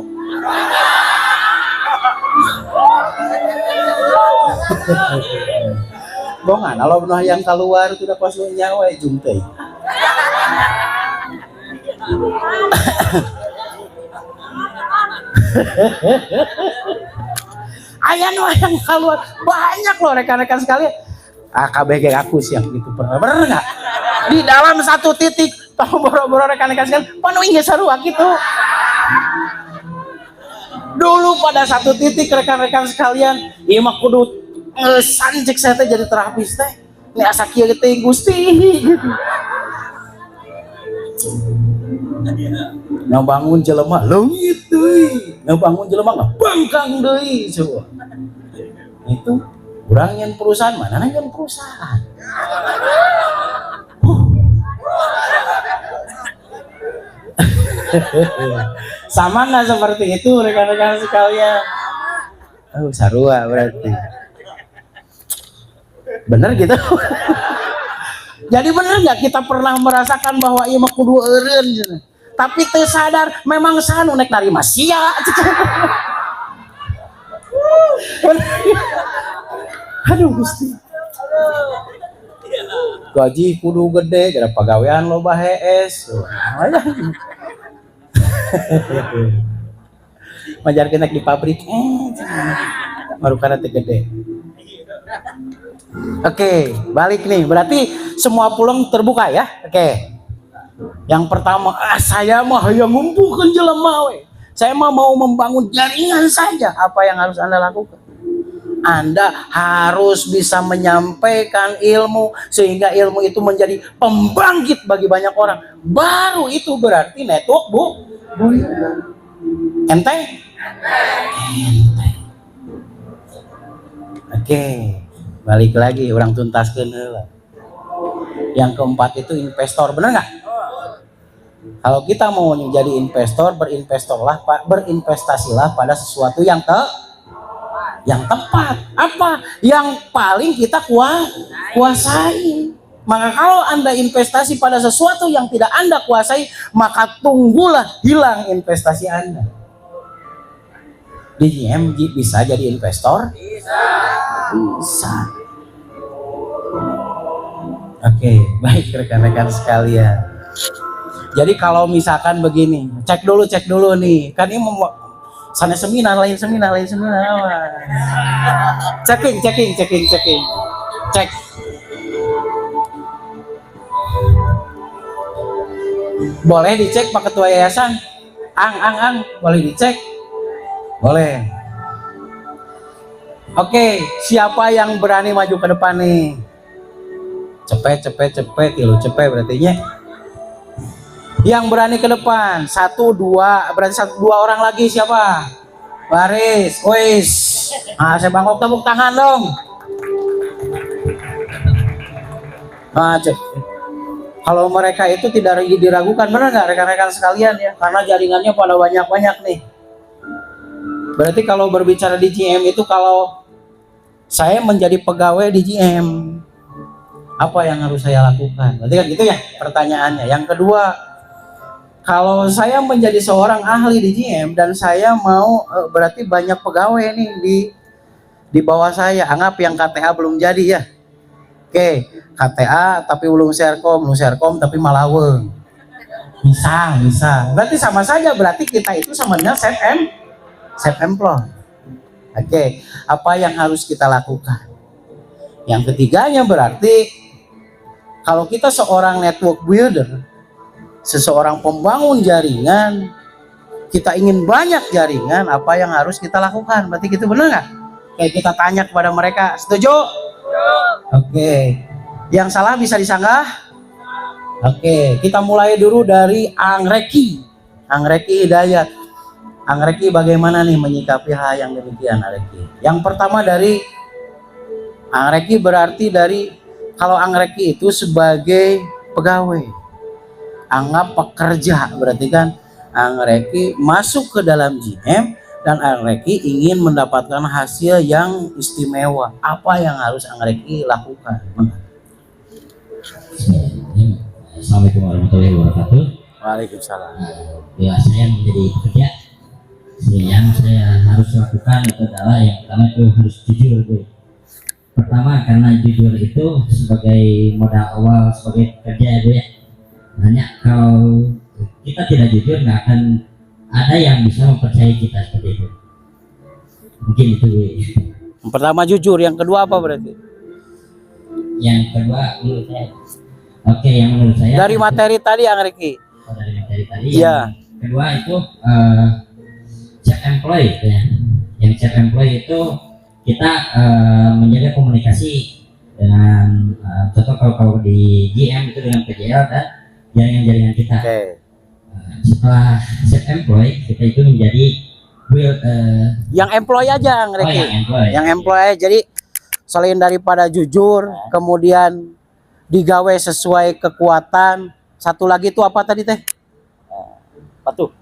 Bongan alo nu hayang kaluar teu da pas nu nyawa jung teh. Aya nu yang keluar banyak loh rekan-rekan sekalian. KBG aku sih yang gitu pernah, bener nggak? Di dalam satu titik, tong boro-boro rekan-rekan sekalian, penuh geus sarua gitu. Dulu pada satu titik rekan-rekan sekalian, ieu mah kudu ngesan cek saya teh jadi terapis teh. Ini asa kieu teh Gusti gitu. Ngabangun jelema leungit deui, ngabangun jelema bangkang deui coba. Itu urang nyen perusahaan, mana nyen perusahaan. Sama nggak seperti itu rekan-rekan sekalian? Oh, sarua berarti. Bener gitu. Jadi bener nggak kita pernah merasakan bahwa ieu mah kudu eureun gitu. Tapi teu sadar memang sanu nek narima sia. Aduh Gusti. Gaji kudu gede, gara pagawean loba hees. Majarkeun nek di pabrik baru kana teu gede. Oke, balik nih. Berarti semua peluang terbuka ya. Oke. Yang pertama, saya mah hayang ngumpulkeun jelema we. Saya mah mau membangun jaringan saja. Apa yang harus Anda lakukan? Anda harus bisa menyampaikan ilmu sehingga ilmu itu menjadi pembangkit bagi banyak orang. Baru itu berarti network, Bu. Enteng? Enteng. Oke. Balik lagi, orang tuntaskeun heula. Yang keempat itu investor, bener nggak? Kalau kita mau menjadi investor, berinvestasilah pada sesuatu yang tepat. Apa? Yang paling kita kuasai. Maka kalau Anda investasi pada sesuatu yang tidak Anda kuasai, maka tunggulah hilang investasi Anda. DJM bisa jadi investor? Bisa. Oke, baik rekan-rekan sekalian. Jadi kalau misalkan begini, cek dulu nih. Kan ini sana seminar, lain seminar. Checking. Cek. Boleh dicek Pak Ketua Yayasan? Ang, boleh dicek? Boleh. Oke, siapa yang berani maju ke depan nih? Cepet, berarti nya. Yang berani ke depan, 1, 2, berarti 1, 2 orang lagi siapa? Baris, wis. Nah, saya bangkok tepuk tangan dong. Nah, kalau mereka itu tidak diragukan, benar nggak rekan-rekan sekalian ya? Karena jaringannya pada banyak nih. Berarti kalau berbicara di GM itu, kalau saya menjadi pegawai di GM, apa yang harus saya lakukan? Berarti kan gitu ya pertanyaannya. Yang kedua, kalau saya menjadi seorang ahli di GM dan saya mau berarti banyak pegawai nih di bawah saya. Anggap yang KTA belum jadi ya. Oke, KTA tapi belum serkom tapi malaweng. Bisa. Berarti sama saja, berarti kita itu sama dengan self-employed. Oke, apa yang harus kita lakukan? Yang ketiganya berarti kalau kita seorang network builder, seseorang pembangun jaringan, kita ingin banyak jaringan, apa yang harus kita lakukan? Berarti gitu, benar nggak? Kayak kita tanya kepada mereka, setuju? Oke. Yang salah bisa disanggah? Oke, kita mulai dulu dari Angreki Hidayat. Angreki bagaimana nih menyikapi hal yang demikian, Angreki? Yang pertama dari Angreki berarti kalau Angreki itu sebagai pegawai, anggap pekerja, berarti kan Angreki masuk ke dalam GM dan Angreki ingin mendapatkan hasil yang istimewa. Apa yang harus Angreki lakukan? Assalamualaikum warahmatullahi wabarakatuh. Waalaikumsalam. Ya, saya menjadi pekerja. Yang saya harus lakukan itu adalah yang pertama itu harus jujur, Bu. Pertama, karena jujur itu sebagai modal awal sebagai pekerja ya, Bu ya. Hanya kalau kita tidak jujur, nggak akan ada yang bisa mempercayai kita seperti itu. Mungkin itu, Bu. Yang pertama jujur, yang kedua apa berarti? Yang kedua menurut saya, oke, yang menurut saya dari materi tadi Angreki. Dari materi tadi. Iya. Yang kedua itu self-employed ya. Yang self-employed itu kita menjaga komunikasi dengan contoh kalau di GM itu dengan PJL dan jaringan-jaringan kita. Okay. Setelah self-employed kita itu menjadi yang employee aja Angreki. Yang employee. Jadi selain daripada jujur, kemudian digawe sesuai kekuatan, satu lagi itu apa tadi teh? Patuh.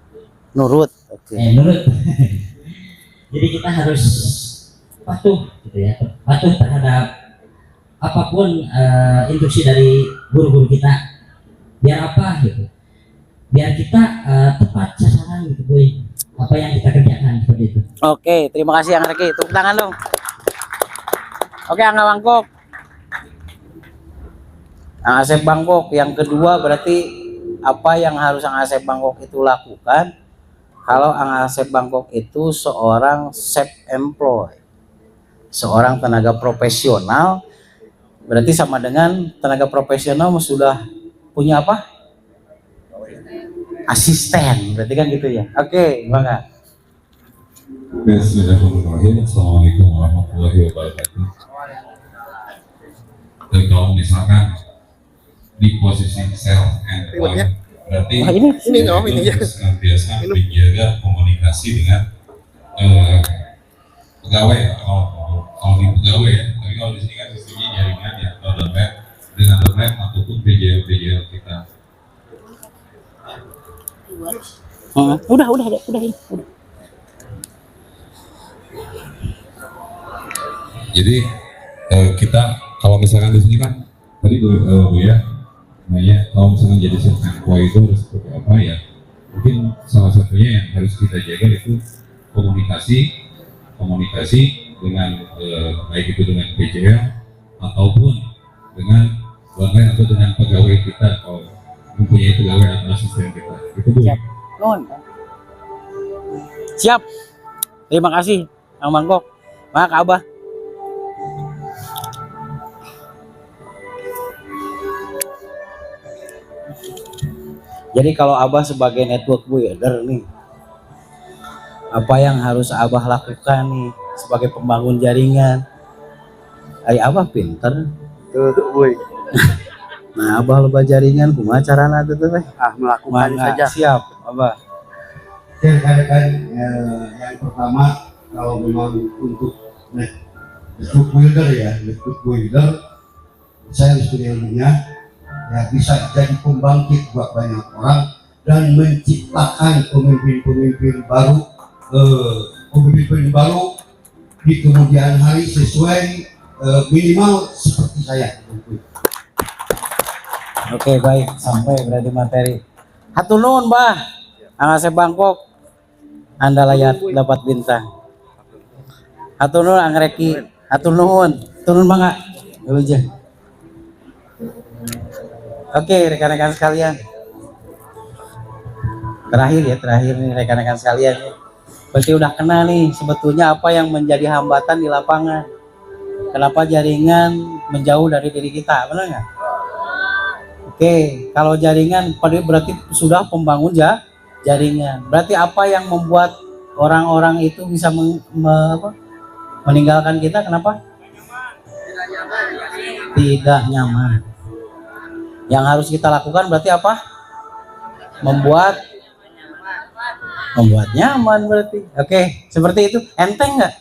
Nurut. Oke. Nurut. Jadi kita harus patuh gitu ya. Patuh terhadap apapun instruksi dari guru-guru kita. Biar apa gitu? Biar kita tepat sasaran gitu, Boy. Apa yang kita kerjakan seperti itu. Oke, terima kasih Angreki. Tepuk tangan dong. Oke, Angga Bangkok. Asep Bangkok, yang kedua berarti apa yang harus Asep Bangkok itu lakukan? Kalau Asep Bangkok itu seorang self-employed, seorang tenaga profesional, berarti sama dengan tenaga profesional sudah punya apa? Asisten, berarti kan gitu ya. Oke, bangga. Bismillahirrahmanirrahim. Assalamualaikum warahmatullahi wabarakatuh. Dan kalau misalkan di posisi self-employed, berarti ini harus senantiasa menjaga komunikasi dengan pegawai. Kalau di pegawai ya, tapi kalau di sini kan sistemnya jaringan ya, atau domain dengan domain ataupun PJL kita. Udah. Jadi kita kalau misalkan di sini kan tadi Bu ya nanya kalau misalkan jadi chef employee itu harus seperti apa ya? Mungkin salah satunya yang harus kita jaga itu komunikasi dengan baik itu dengan PJL ataupun dengan bahkan atau dengan pegawai kita kalau mempunyai pegawai atau asisten kita. Itu Bu. Siap. Nuhun. Siap. Terima kasih, Kang Mangkok. Mak Abah. Jadi kalau Abah sebagai network builder nih, apa yang harus Abah lakukan nih sebagai pembangun jaringan? Abah pinter. Tuh, boy. Nah, Abah loba jaringan kumaha carana teh teh? Melakukan Mangga, saja. siap, Abah. Rekan-rekan, yang pertama kalau memang untuk network builder, saya harus punya ilmunya, ya bisa jadi pembangkit buat banyak orang dan menciptakan pemimpin-pemimpin baru di kemudian hari sesuai minimal seperti saya. Oke, baik, sampai berarti materi. Hatur nuhun, Bah. Angasep Bangkok. Anda layak dapat bintang. Hatur nuhun Angreki. Hatur nuhun. Turun Bangga. Dulu aja. Oke, rekan-rekan sekalian. Terakhir nih rekan-rekan sekalian. Berarti udah kenal nih sebetulnya apa yang menjadi hambatan di lapangan. Kenapa jaringan menjauh dari diri kita, benar nggak? Oke, kalau jaringan berarti sudah pembangun jaringan. Berarti apa yang membuat orang-orang itu bisa meninggalkan kita? Kenapa? Tidak nyaman. Yang harus kita lakukan berarti apa? Membuat nyaman berarti. Oke, seperti itu. Enteng nggak?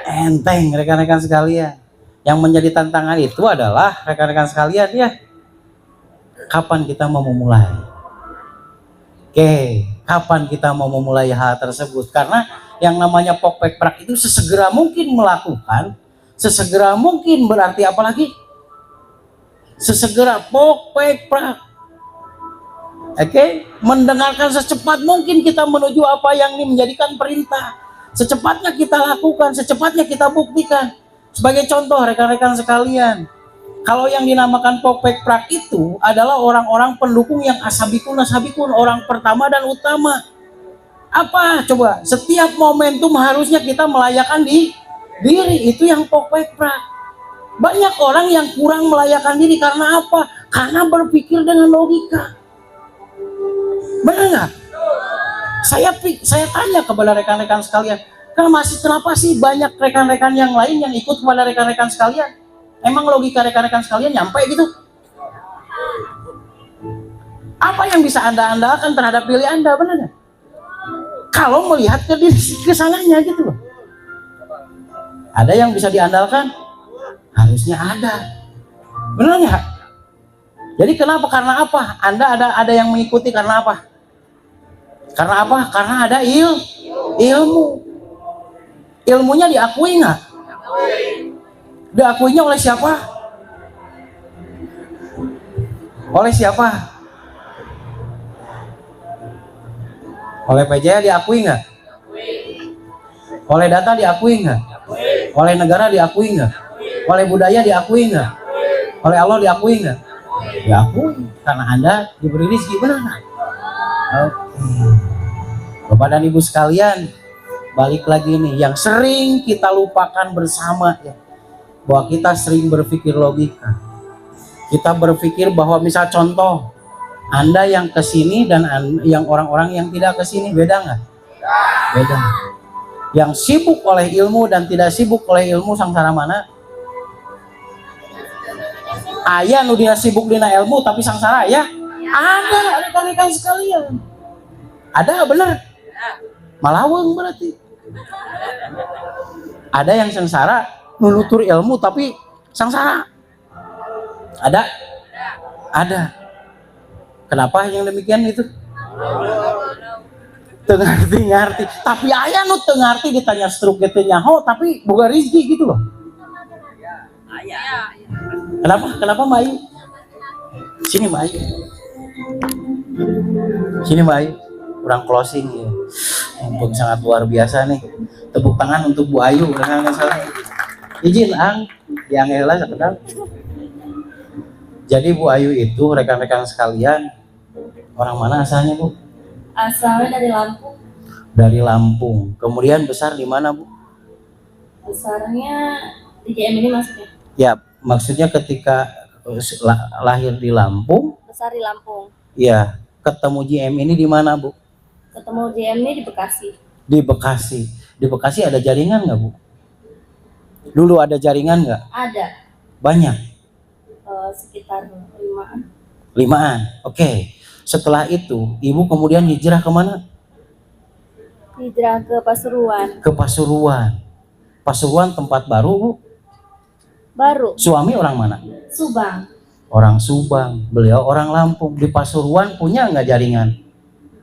Enteng, rekan-rekan sekalian. Yang menjadi tantangan itu adalah rekan-rekan sekalian ya. Kapan kita mau memulai? Oke, kapan kita mau memulai hal tersebut? Karena yang namanya pokpek prak itu sesegera mungkin melakukan, sesegera mungkin berarti apa lagi? Sesegera pokpek prak. Oke, mendengarkan secepat mungkin kita menuju apa yang ini menjadikan perintah. Secepatnya kita lakukan, secepatnya kita buktikan. Sebagai contoh rekan-rekan sekalian, kalau yang dinamakan pokpek prak itu adalah orang-orang pendukung yang asabikun, orang pertama dan utama. Apa? Coba, setiap momentum harusnya kita melayakan diri, itu yang pokpek prak. Banyak orang yang kurang melayakan diri karena apa? Karena berpikir dengan logika. Benar nggak? Saya tanya kepada rekan-rekan sekalian, kenapa sih banyak rekan-rekan yang lain yang ikut kepada rekan-rekan sekalian? Emang logika rekan-rekan sekalian nyampe gitu? Apa yang bisa Anda andalkan terhadap diri Anda, benar nggak? Kalau melihat ke sananya gitu loh. Ada yang bisa diandalkan? Harusnya ada. Benar nggak? Jadi kenapa? Karena apa? Anda ada yang mengikuti karena apa? Karena apa? Karena ada ilmu. Ilmunya diakui nggak? Diakuinya oleh siapa? Oleh siapa? Oleh PJL diakui nggak? Oleh data diakui nggak? Oleh negara diakui nggak? Oleh budaya diakui nggak? Oleh Allah diakui nggak? Diakui, karena Anda diberi rezeki, benar nggak? Oke. Bapak dan Ibu sekalian, balik lagi nih, yang sering kita lupakan bersama ya, bahwa kita sering berpikir logika. Kita berpikir bahwa misal contoh, Anda yang kesini dan yang orang-orang yang tidak kesini beda nggak? Beda. Yang sibuk oleh ilmu dan tidak sibuk oleh ilmu sangsara mana? Ayah nu dia sibuk dina ilmu tapi sangsara ya? Ada rekan-rekan sekalian. Ada benar? Malaweng berarti. Ada yang sengsara nutur ilmu tapi sangsara. Ada? Ada. Kenapa yang demikian itu? Teu ngarti, tapi aya nu teu ngarti ditanya stroke teh nyaho tapi boga rezeki gitu loh. Kenapa Mbak Ayu? Sini Mbak Ayu. Sini Mbak Ayu. Kurang closing ya. Ampun, sangat luar biasa nih. Tepuk tangan untuk Bu Ayu dengan masalah. Izin Ang, yang elah sekedar. Jadi Bu Ayu itu rekan-rekan sekalian, orang mana asalnya Bu? Asalnya dari Lampung. Dari Lampung. Kemudian besar di mana Bu? Besarnya di JM ini maksudnya. Ya, maksudnya ketika lahir di Lampung, Besar di Lampung. ya, ketemu JM ini di mana Bu? Ketemu JM ini di Bekasi. Di Bekasi. Di Bekasi ada jaringan nggak Bu? Dulu ada jaringan nggak? Ada Banyak. sekitar 5-an. 5-an. Oke. Setelah itu, Ibu kemudian hijrah kemana? Hijrah ke Pasuruan. Ke Pasuruan. Pasuruan tempat baru Bu. Baru. Suami orang mana? Subang. Orang Subang. Beliau orang Lampung. Di Pasuruan punya nggak jaringan?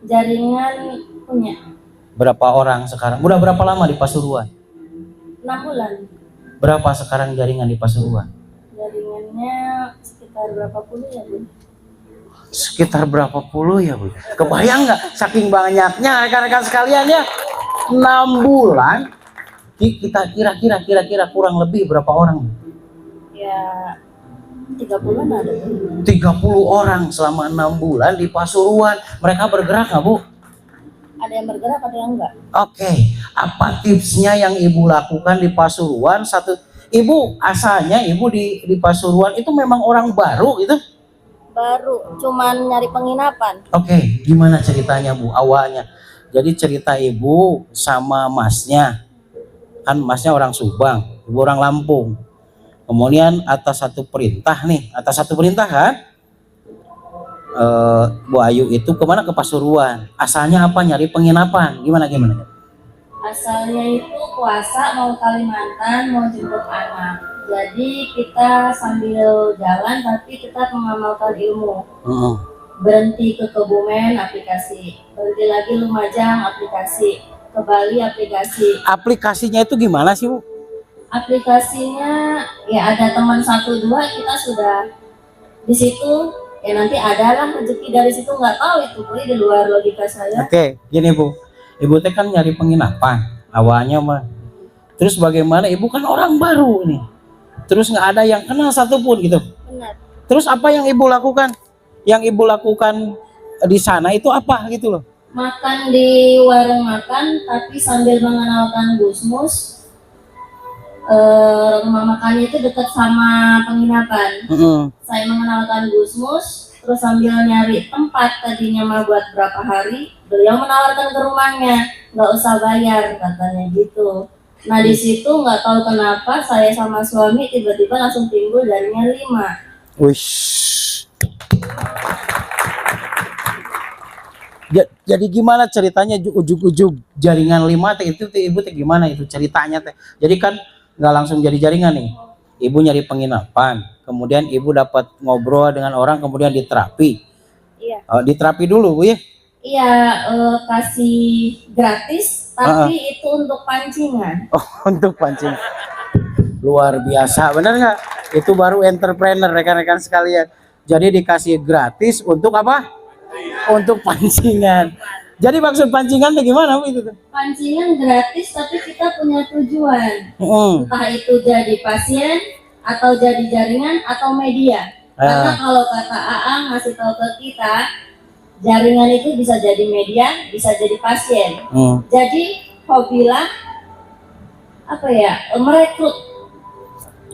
Jaringan punya. Berapa orang sekarang? Udah berapa lama di Pasuruan? 6 bulan. Berapa sekarang jaringan di Pasuruan? Jaringannya sekitar berapa puluh ya Bu? Sekitar berapa puluh ya Bu? Kebayang nggak? Saking banyaknya rekan-rekan sekalian ya. 6 bulan. Kita kira-kira kurang lebih berapa orang? Ya 30-an ada. 30 orang selama 6 bulan di Pasuruan. Mereka bergerak nggak Bu? Ada yang bergerak, ada yang enggak. Oke, apa tipsnya yang Ibu lakukan di Pasuruan? Ibu asalnya Ibu di Pasuruan itu memang orang baru itu? Baru, cuman nyari penginapan. Oke, gimana ceritanya Bu awalnya? Jadi cerita Ibu sama masnya, kan masnya orang Subang, Ibu orang Lampung. Kemudian atas satu perintah kan? Bu Ayu itu kemana? Ke Pasuruan. Asalnya apa? Nyari penginapan. Gimana? Asalnya itu puasa mau Kalimantan, mau jemput anak. Jadi kita sambil jalan tapi tetap mengamalkan ilmu. Berhenti ke Kebumen aplikasi, berhenti lagi Lumajang aplikasi, ke Bali aplikasi. Aplikasinya itu gimana sih Bu? Aplikasinya ya ada teman 1-2 kita sudah di situ. Ya nanti adalah rezeki dari situ, nggak tahu itu Bu, di luar logika saya. Oke, gini Bu. Ibu teh kan nyari penginapan awalnya mah. Terus bagaimana? Ibu kan orang baru nih. Terus nggak ada yang kenal satupun gitu. Benar. Terus apa yang Ibu lakukan? Yang Ibu lakukan di sana itu apa gitu loh? Makan di warung makan tapi sambil mengenalkan Gusmus. Rumah makannya itu dekat sama penginapan. Saya mengenalkan Gusmus, terus sambil nyari tempat tadinya mah buat berapa hari, beliau menawarkan ke rumahnya, nggak usah bayar katanya gitu. Nah di situ nggak tahu kenapa saya sama suami tiba-tiba langsung timbul jaringan 5. Wish. Jadi gimana ceritanya ujug-ujug jaringan 5 teh itu teh Ibu teh gimana itu ceritanya teh? Jadi kan nggak langsung jadi jaringan nih. Ibu nyari penginapan, kemudian Ibu dapat ngobrol dengan orang, kemudian diterapi. Iya. Diterapi dulu Bu ya? Iya, kasih gratis, tapi itu untuk pancingan. Oh, untuk pancing. Luar biasa, bener nggak? Itu baru entrepreneur rekan-rekan sekalian. Jadi dikasih gratis untuk apa? Untuk pancingan. Jadi maksud pancingan itu gimana Bu itu? Pancingan gratis tapi kita punya tujuan. Entah itu jadi pasien atau jadi jaringan atau media. Karena kalau kata Aang ngasih tahu ke kita, jaringan itu bisa jadi media, bisa jadi pasien. Jadi hobilah apa ya, merekrut.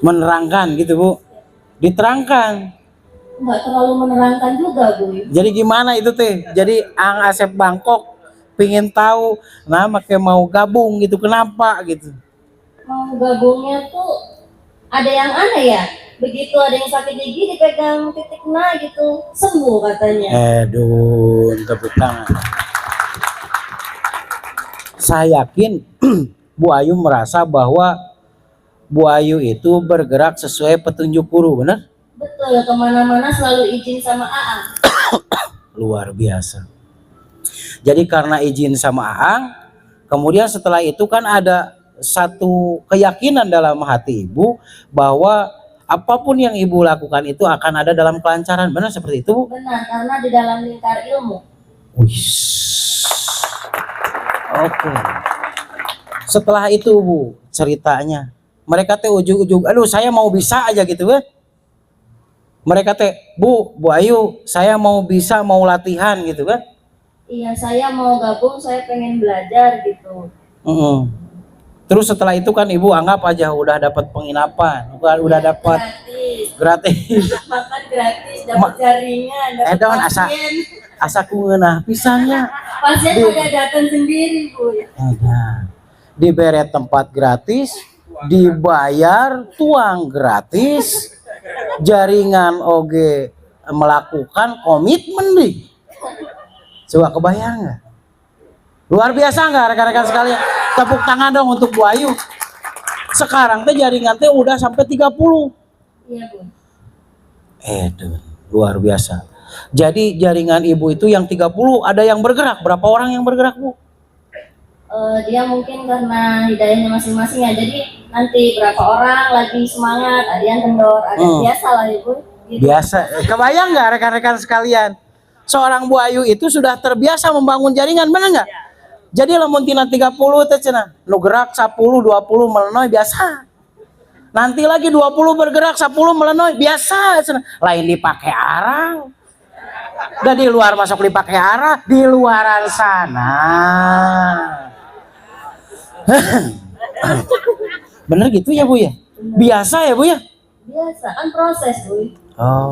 Menerangkan gitu Bu. Diterangkan. Nggak terlalu menerangkan juga Bu. Jadi gimana itu teh? Jadi Ang Asep Bangkok pingin tahu, nah makanya mau gabung gitu, kenapa gitu? Mau gabungnya tuh ada yang aneh ya. Begitu ada yang sakit gigi dipegang titik nah gitu, sembuh katanya. Aduh, tepuk tangan. Saya yakin Bu Ayu merasa bahwa Bu Ayu itu bergerak sesuai petunjuk guru, benar? Betul, kemana-mana selalu izin sama Aang. Luar biasa. Jadi karena izin sama Aang, kemudian setelah itu kan ada satu keyakinan dalam hati ibu bahwa apapun yang ibu lakukan itu akan ada dalam kelancaran. Benar seperti itu, Bu? Benar, karena di dalam lingkar ilmu. Wih. Oke. Setelah itu, Bu, ceritanya mereka teh ujung-ujung, aduh saya mau bisa aja gitu kan. Mereka teh, Bu Ayu, saya mau bisa, mau latihan gitu kan. Iya, saya mau gabung, saya pengen belajar gitu. Terus setelah itu kan ibu anggap aja udah dapat penginapan, udah dapat gratis. Makan gratis, dapat jaringan, dapat pasien. Asa ku ngeunah pisannya. Pasien udah datang sendiri, Bu. Diberi tempat gratis, dibayar tuang gratis, jaringan oge melakukan komitmen nih. Coba kebayang nggak? Luar biasa nggak rekan-rekan sekalian? Tepuk tangan dong untuk Bu Ayu. Sekarang teh jaringan teh udah sampai 30. Iya, Bu. Luar biasa. Jadi jaringan ibu itu yang 30 ada yang bergerak. Berapa orang yang bergerak, Bu? Dia mungkin karena hidayahnya masing-masing ya. Jadi nanti berapa orang lagi semangat, ada yang kendor, ada biasa lah Ibu. Gitu. Biasa. Kebayang nggak rekan-rekan sekalian? Seorang Bu Ayu itu sudah terbiasa membangun jaringan, benar nggak? Jadi lamun tina 30 teh cenah, nu gerak 10, 20 melenoy biasa. Nanti lagi 20 bergerak, 10 melenoy biasa cenah. Lain dipakai arang. Dan di luar masuk dipakai arang, di luaran sana. Bener gitu ya, Bu ya? Biasa ya, Bu ya? Biasa, kan proses, Bu.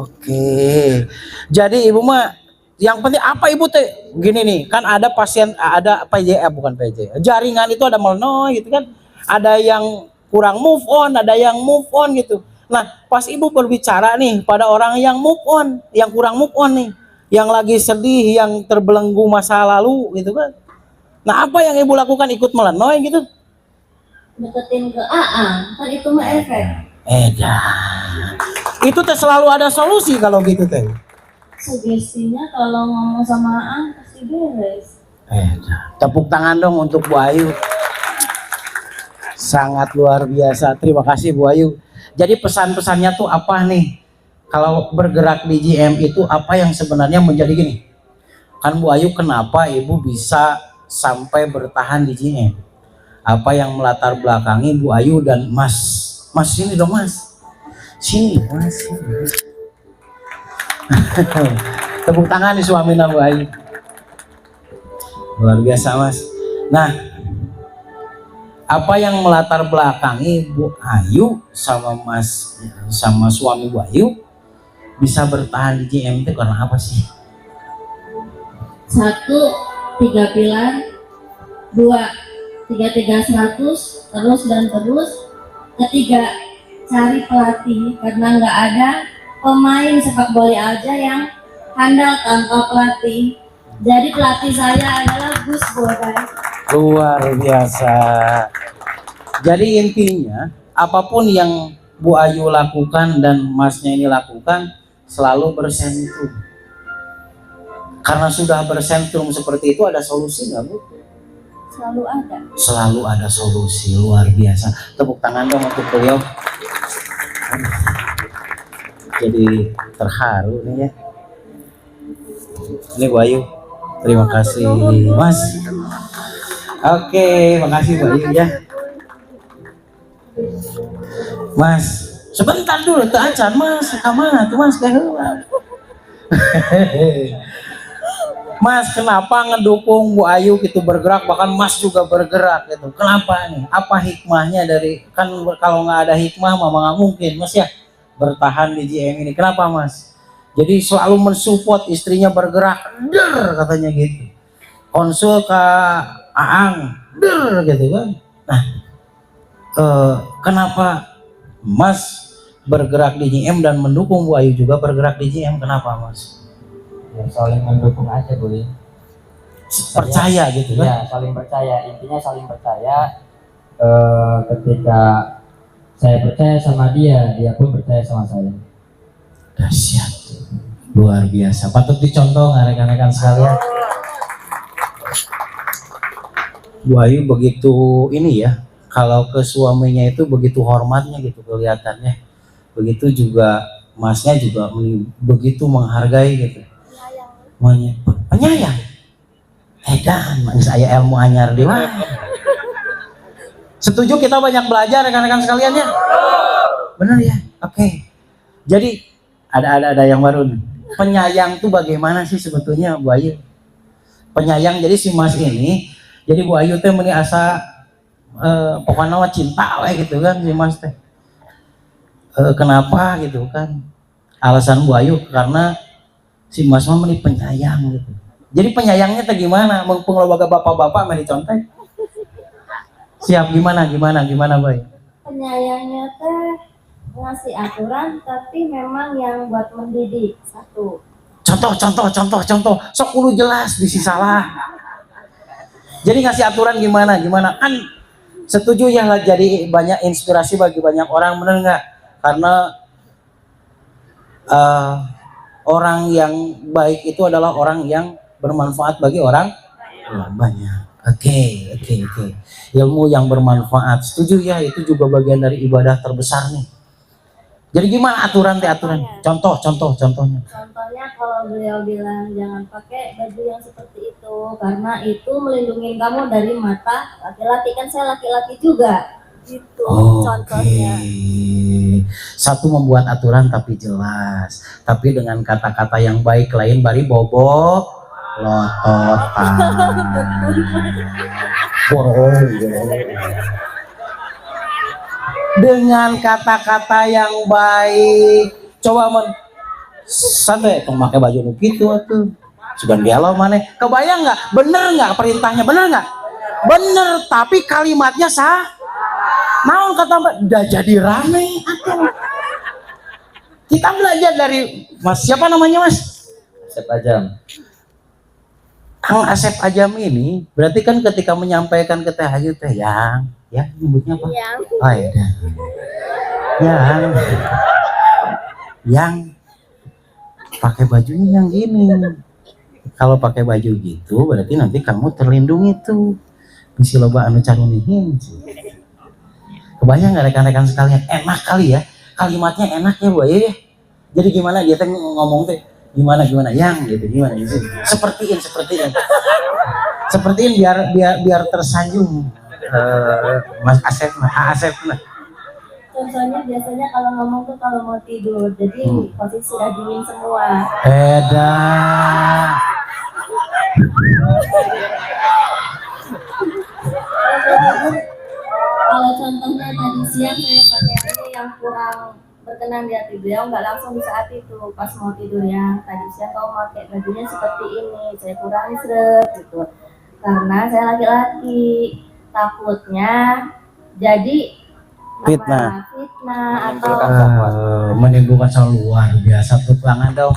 Oke. Jadi Ibu mah yang penting apa Ibu teh gini nih, kan ada pasien, ada PJ, bukan PJ, jaringan itu ada melenoy gitu kan, ada yang kurang move on, ada yang move on gitu. Nah pas Ibu berbicara nih pada orang yang move on, yang kurang move on nih, yang lagi sedih, yang terbelenggu masa lalu gitu kan, nah apa yang Ibu lakukan? Ikut melenoy gitu? Deketin ke Aang, kan itu mah efek. Itu teh selalu ada solusi kalau gitu teh. Sugestinya kalau ngomong sama Aang pasti beres. Tepuk tangan dong untuk Bu Ayu. Sangat luar biasa. Terima kasih Bu Ayu. Jadi pesan-pesannya tuh apa nih? Kalau bergerak di GM itu apa yang sebenarnya menjadi gini? Kan Bu Ayu, kenapa Ibu bisa sampai bertahan di GM? Apa yang melatar belakangi Bu Ayu dan Mas? Mas sini dong Mas. Sini Mas. Tepuk tangan di suami Bu Ayu. Luar biasa Mas. Nah, apa yang melatar belakangi Bu Ayu sama Mas, sama suami Bu Ayu bisa bertahan di GM itu karena apa sih? 1, 3 pilar. 2, 3 100 terus dan terus. 3, cari pelatih karena nggak ada pemain sepak bola aja yang handal tanpa pelatih. Jadi pelatih saya adalah Gus Boday. Luar biasa. Jadi intinya apapun yang Bu Ayu lakukan dan Masnya ini lakukan selalu bersentrum. Karena sudah bersentrum seperti itu, ada solusi nggak Bu? Selalu ada. Selalu ada solusi. Luar biasa. Tepuk tangan dong untuk beliau. Jadi terharu nih ya. Ini Bu Ayu. Terima kasih Mas. Oke, makasih Bu Ayu ya. Mas, sebentar dulu tuh acan Mas, kemana tuh Mas? Mas, kenapa ngedukung Bu Ayu gitu bergerak, bahkan Mas juga bergerak gitu? Kenapa nih? Apa hikmahnya dari, kan kalau nggak ada hikmah mama nggak mungkin Mas ya bertahan di GM ini. Kenapa Mas? Jadi selalu mensupport istrinya bergerak, katanya gitu. Konsul ke Aang, gitu kan. Nah, kenapa Mas bergerak di GM dan mendukung Bu Ayu juga bergerak di GM? Kenapa Mas? Ya, saling mendukung aja Bu. Percaya gitu kan? Ya, saling percaya. Intinya saling percaya. Ketika saya percaya sama dia, dia pun percaya sama saya. Dahsyat, luar biasa. Patut dicontoh rekan-rekan sekalian. Bu Ayu begitu ini ya, kalau ke suaminya itu begitu hormatnya gitu kelihatannya. Begitu juga masnya juga begitu menghargai gitu. Penyayang. Edan, saya ilmu anyar di wah. Setuju kita banyak belajar rekan-rekan sekalian ya? Benar ya? Oke. Jadi ada yang baru nih. Penyayang tuh bagaimana sih sebetulnya Bu Ayu? Penyayang jadi si Mas ini, jadi Bu Ayu teh meni asa pokoknya mah cinta we gitu kan si Mas teh. Kenapa gitu kan? Alasan Bu Ayu karena si Mas mah meni penyayang gitu. Jadi penyayangnya teh gimana? Mengpengelola bapak-bapak mah dicontek. Siap gimana Boy? Penyayangnya teh ngasih aturan tapi memang yang buat mendidik. Satu. Contoh. Sok kudu jelas bisi salah. Jadi ngasih aturan gimana? Kan setuju ya lah jadi banyak inspirasi bagi banyak orang, bener nggak? Karena orang yang baik itu adalah orang yang bermanfaat bagi orang banyak. Oke. Ilmu yang bermanfaat. Setuju ya, itu juga bagian dari ibadah terbesar nih. Jadi gimana aturan? Contohnya. Contohnya kalau beliau bilang jangan pakai baju yang seperti itu karena itu melindungi kamu dari mata laki-laki, kan saya laki-laki juga. Gitu contohnya. Satu membuat aturan tapi jelas, tapi dengan kata-kata yang baik, lain bari bobok lototan. Dengan kata-kata yang baik, coba santai tong pakai baju nu kitu atuh. Sugan gelo maneh. Kebayang nggak? Bener nggak perintahnya? Bener nggak? Bener, tapi kalimatnya sah. Naon kata Mbak? Udah jadi rame atuh. Kita belajar dari Mas, siapa namanya Mas? Asep Ajam. Kang Asep Ajam ini berarti kan ketika menyampaikan ke Teh Ayu teh ya nyebutnya apa? Oh ya. Yang pakai bajunya yang gini. Kalau pakai baju gitu berarti nanti kamu terlindungi tuh. Bisi loba anu carunihin. Kebayang nggak rekan-rekan sekalian? Enak kali ya, kalimatnya enak ya Bu ya. Jadi gimana kita ngomong teh? Gimana yang gitu gimana gitu. Sepertiin biar tersanjung Mas Asep nah. Contohnya biasanya kalau ngomong tuh kalau mau tidur, jadi posisi sudah dingin semua. Kalau contohnya tadi siang saya pakai ini yang kurang berkenan di hati beliau, nggak langsung di saat itu pas mau tidur ya. Tadi siang kau pakai bajunya seperti ini, saya kurangi gitu. Karena saya laki-laki, takutnya jadi fitnah atau menimbulkan hal luar biasa. Tangan dong.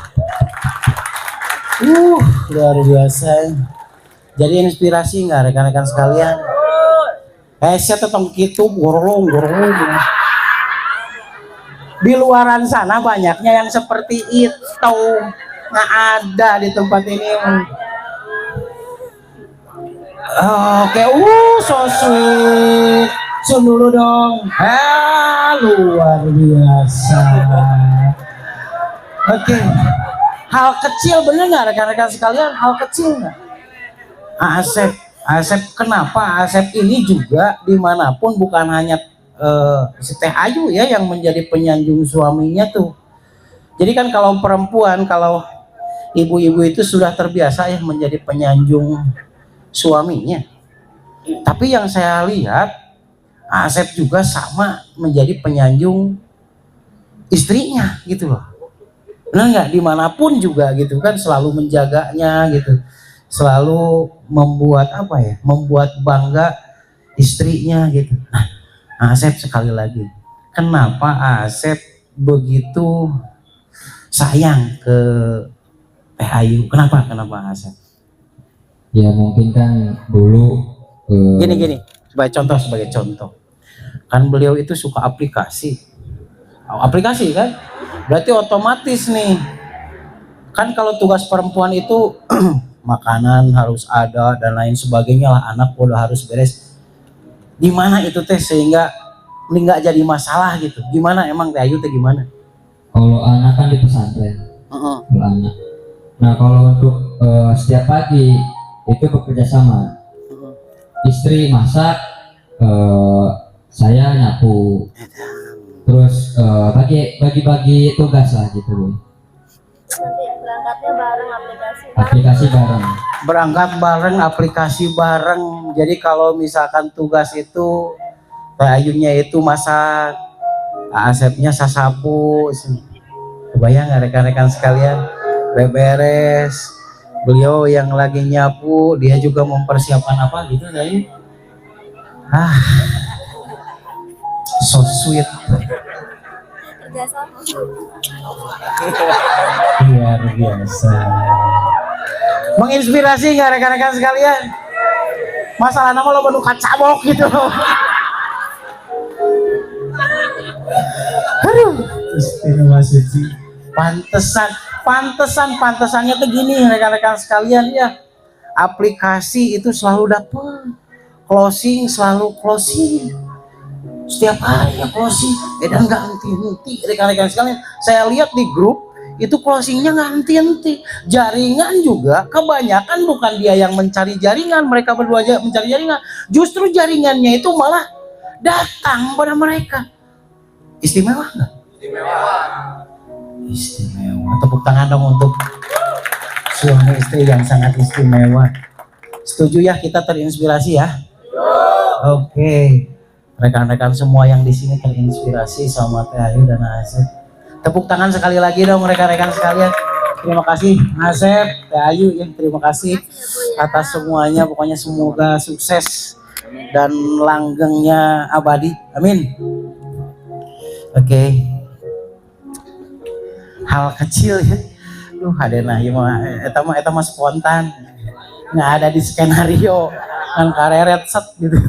Luar biasa. Jadi inspirasi nggak rekan-rekan sekalian? Saya tetap gitu gorong. Di luaran sana banyaknya yang seperti itu nggak ada di tempat ini. Oke, so sweet. Dulu dong. Luar biasa. Oke. Hal kecil bener nggak rekan-rekan sekalian? Hal kecil nggak? Asep, kenapa Asep ini juga dimanapun bukan hanya si Teh Ayu ya yang menjadi penyanjung suaminya tuh. Jadi kan kalau perempuan, kalau ibu-ibu itu sudah terbiasa ya menjadi penyanjung suaminya. Tapi yang saya lihat Asep juga sama menjadi penyanjung istrinya gitu loh. Benar nggak? Dimanapun juga gitu kan selalu menjaganya gitu, selalu membuat membuat bangga istrinya gitu. Nah, Asep sekali lagi, kenapa Asep begitu sayang ke Teh Ayu? Kenapa Asep? Ya mungkin kan dulu Gini sebagai contoh kan beliau itu suka aplikasi kan berarti otomatis nih kan kalau tugas perempuan itu makanan harus ada dan lain sebagainya lah, anak udah harus beres. Gimana itu teh sehingga ini nggak jadi masalah gitu? Gimana emang Teh Ayu teh gimana? Kalau anak kan di pesantren. Kalau anak. Nah kalau untuk setiap pagi itu bekerja sama. Istri masak, saya nyapu. Terus bagi-bagi tugas lah gitu. Berangkatnya bareng Aplikasi bareng. Berangkat bareng, aplikasi bareng. Jadi kalau misalkan tugas itu Teh Ayunya itu masak, Asepnya sasapu. Kebayang nggak rekan-rekan sekalian? Beberes. Beliau yang lagi nyapu, dia juga mempersiapkan apa gitu tadi. So sweet. kerjasama. Luar biasa. Menginspirasi nggak rekan-rekan sekalian? Masalah nama lo menu kacamok gitu. Aduh, istimewa suci. Pantesannya tuh gini rekan-rekan sekalian ya. Aplikasi itu selalu dapet, closing selalu closing. Setiap hari ya closing, dan nggak henti-henti rekan-rekan sekalian. Saya lihat di grup itu closingnya nggak henti-henti. Jaringan juga kebanyakan bukan dia yang mencari jaringan, mereka berdua aja mencari jaringan. Justru jaringannya itu malah datang pada mereka. Istimewa nggak? Istimewa. Tepuk tangan dong untuk suami istri yang sangat istimewa. Setuju ya, kita terinspirasi ya? Oke. Rekan-rekan semua yang di sini terinspirasi sama Teh Ayu dan Asep. Tepuk tangan sekali lagi dong rekan-rekan sekalian. Terima kasih Asep, Teh Ayu, ya terima kasih atas semuanya. Pokoknya semoga sukses dan langgengnya abadi. Amin. Oke. Hal kecil ya. Hadena ieu mah eta mah spontan. Nggak ada di skenario. Kan kareret set gitu.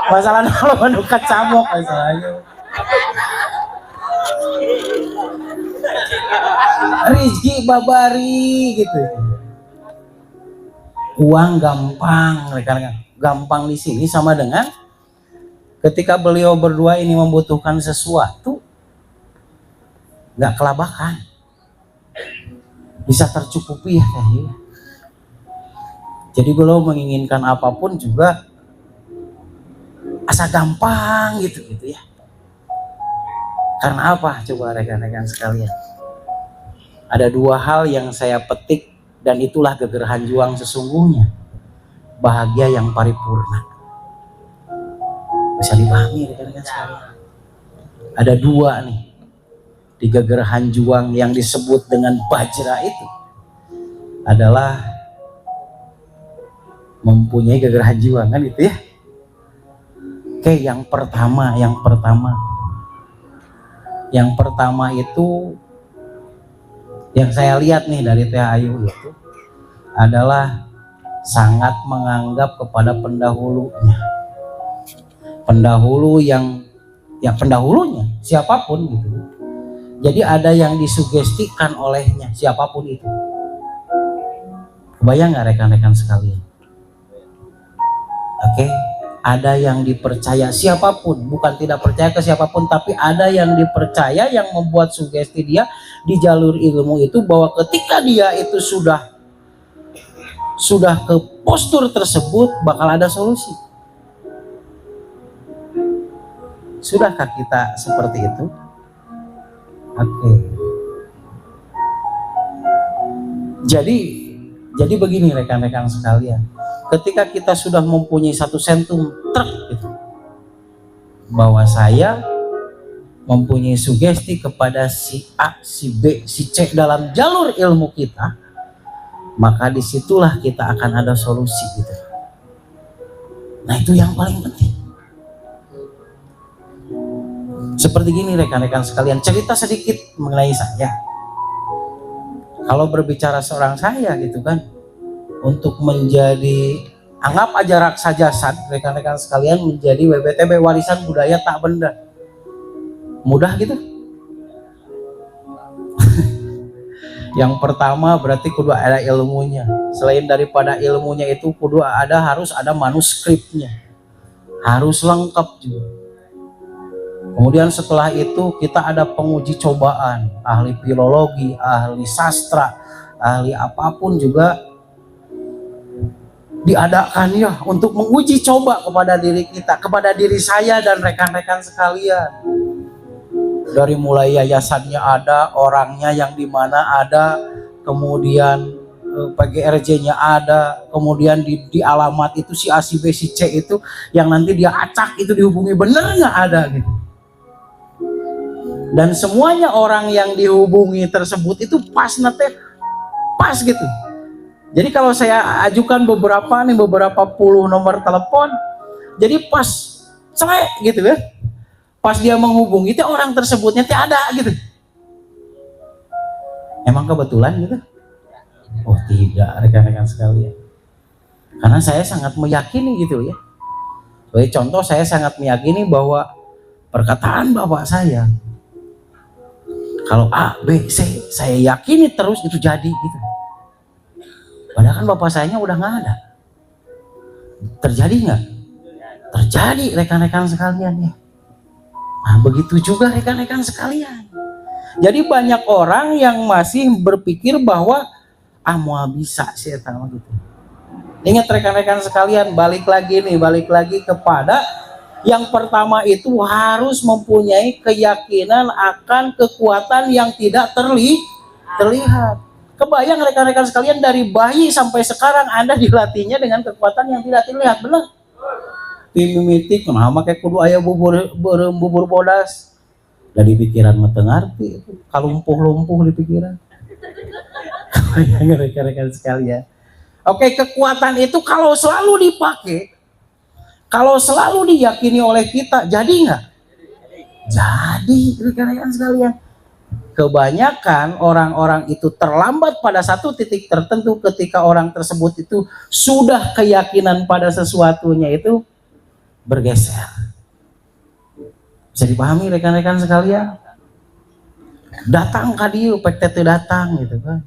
Masalah kalau menukat camok masalahnya. Rizki babari gitu. Uang gampang, rekan-rekan. Gampang di sini sama dengan ketika beliau berdua ini membutuhkan sesuatu, nggak kelabakan, bisa tercukupi ya kayaknya. Jadi beliau menginginkan apapun juga asa gampang gitu ya. Karena apa? Coba rekan-rekan sekalian. Ada dua hal yang saya petik dan itulah gegerahan juang sesungguhnya. Bahagia yang paripurna. Bisa dipahami rekan-rekan sekalian. Ada dua nih di gegerahan juang yang disebut dengan bajra itu adalah mempunyai gegerahan juang kan gitu ya. Oke, yang pertama itu yang saya lihat nih dari Teh Ayu itu adalah sangat menganggap kepada pendahulunya. Pendahulunya siapapun gitu. Jadi ada yang disugestikan olehnya siapapun itu. Kebayang nggak rekan-rekan sekalian? Oke, ada yang dipercaya siapapun, bukan tidak percaya ke siapapun, tapi ada yang dipercaya yang membuat sugesti dia di jalur ilmu itu bahwa ketika dia itu sudah ke postur tersebut bakal ada solusi. Sudahkah kita seperti itu? Oke. Jadi begini rekan-rekan sekalian. Ketika kita sudah mempunyai satu sentrum truk gitu, bahwa saya mempunyai sugesti kepada si A, si B, si C dalam jalur ilmu kita, maka disitulah kita akan ada solusi gitu. Nah itu yang paling penting. Seperti gini rekan-rekan sekalian, cerita sedikit mengenai saya. Kalau berbicara seorang saya gitu kan, untuk menjadi anggap aja raksa jasad rekan-rekan sekalian menjadi WBTB warisan budaya tak benda mudah gitu. Yang pertama berarti kudu ada ilmunya. Selain daripada ilmunya itu kudu harus ada manuskripnya. Harus lengkap juga. Kemudian setelah itu kita ada penguji cobaan, ahli filologi, ahli sastra, ahli apapun juga diadakan ya untuk menguji coba kepada diri kita, kepada diri saya dan rekan-rekan sekalian. Dari mulai yayasannya ada, orangnya yang di mana ada, kemudian PGRJ-nya ada, kemudian di alamat itu si A, si B, si C itu yang nanti dia acak itu dihubungi bener nggak ada gitu. Dan semuanya orang yang dihubungi tersebut itu pas gitu. Jadi kalau saya ajukan beberapa puluh nomor telepon, jadi pas selek gitu ya. Pas dia menghubungi itu orang tersebutnya tidak ada gitu. Emang kebetulan gitu? Oh tidak, rekan-rekan sekalian. Karena saya sangat meyakini gitu ya. Sebagai contoh, saya sangat meyakini bahwa perkataan bapak saya, kalau A, B, C, saya yakini terus itu jadi gitu. Padahal kan bapak sayanya udah nggak ada. Terjadi nggak? Terjadi, rekan-rekan sekalian ya. Nah begitu juga rekan-rekan sekalian. Jadi banyak orang yang masih berpikir bahwa mau bisa sih gitu. Ingat rekan-rekan sekalian, balik lagi kepada yang pertama itu harus mempunyai keyakinan akan kekuatan yang tidak terlihat. Kebayang rekan-rekan sekalian, dari bayi sampai sekarang Anda dilatihnya dengan kekuatan yang tidak terlihat, benar? Mimitik, kenapa kayak kudu ayah bubur bodas. Dari pikiran mah teu ngarti itu, kalumpuh-lumpuh di pikiran. Kebayang rekan-rekan sekalian. Oke, kekuatan itu kalau selalu dipakai, kalau selalu diyakini oleh kita, jadi nggak? Jadi, rekan-rekan sekalian. Kebanyakan orang-orang itu terlambat pada satu titik tertentu ketika orang tersebut itu sudah keyakinan pada sesuatunya itu bergeser. Bisa dipahami rekan-rekan sekalian? Datang ka dieu pek teh datang gitu kan.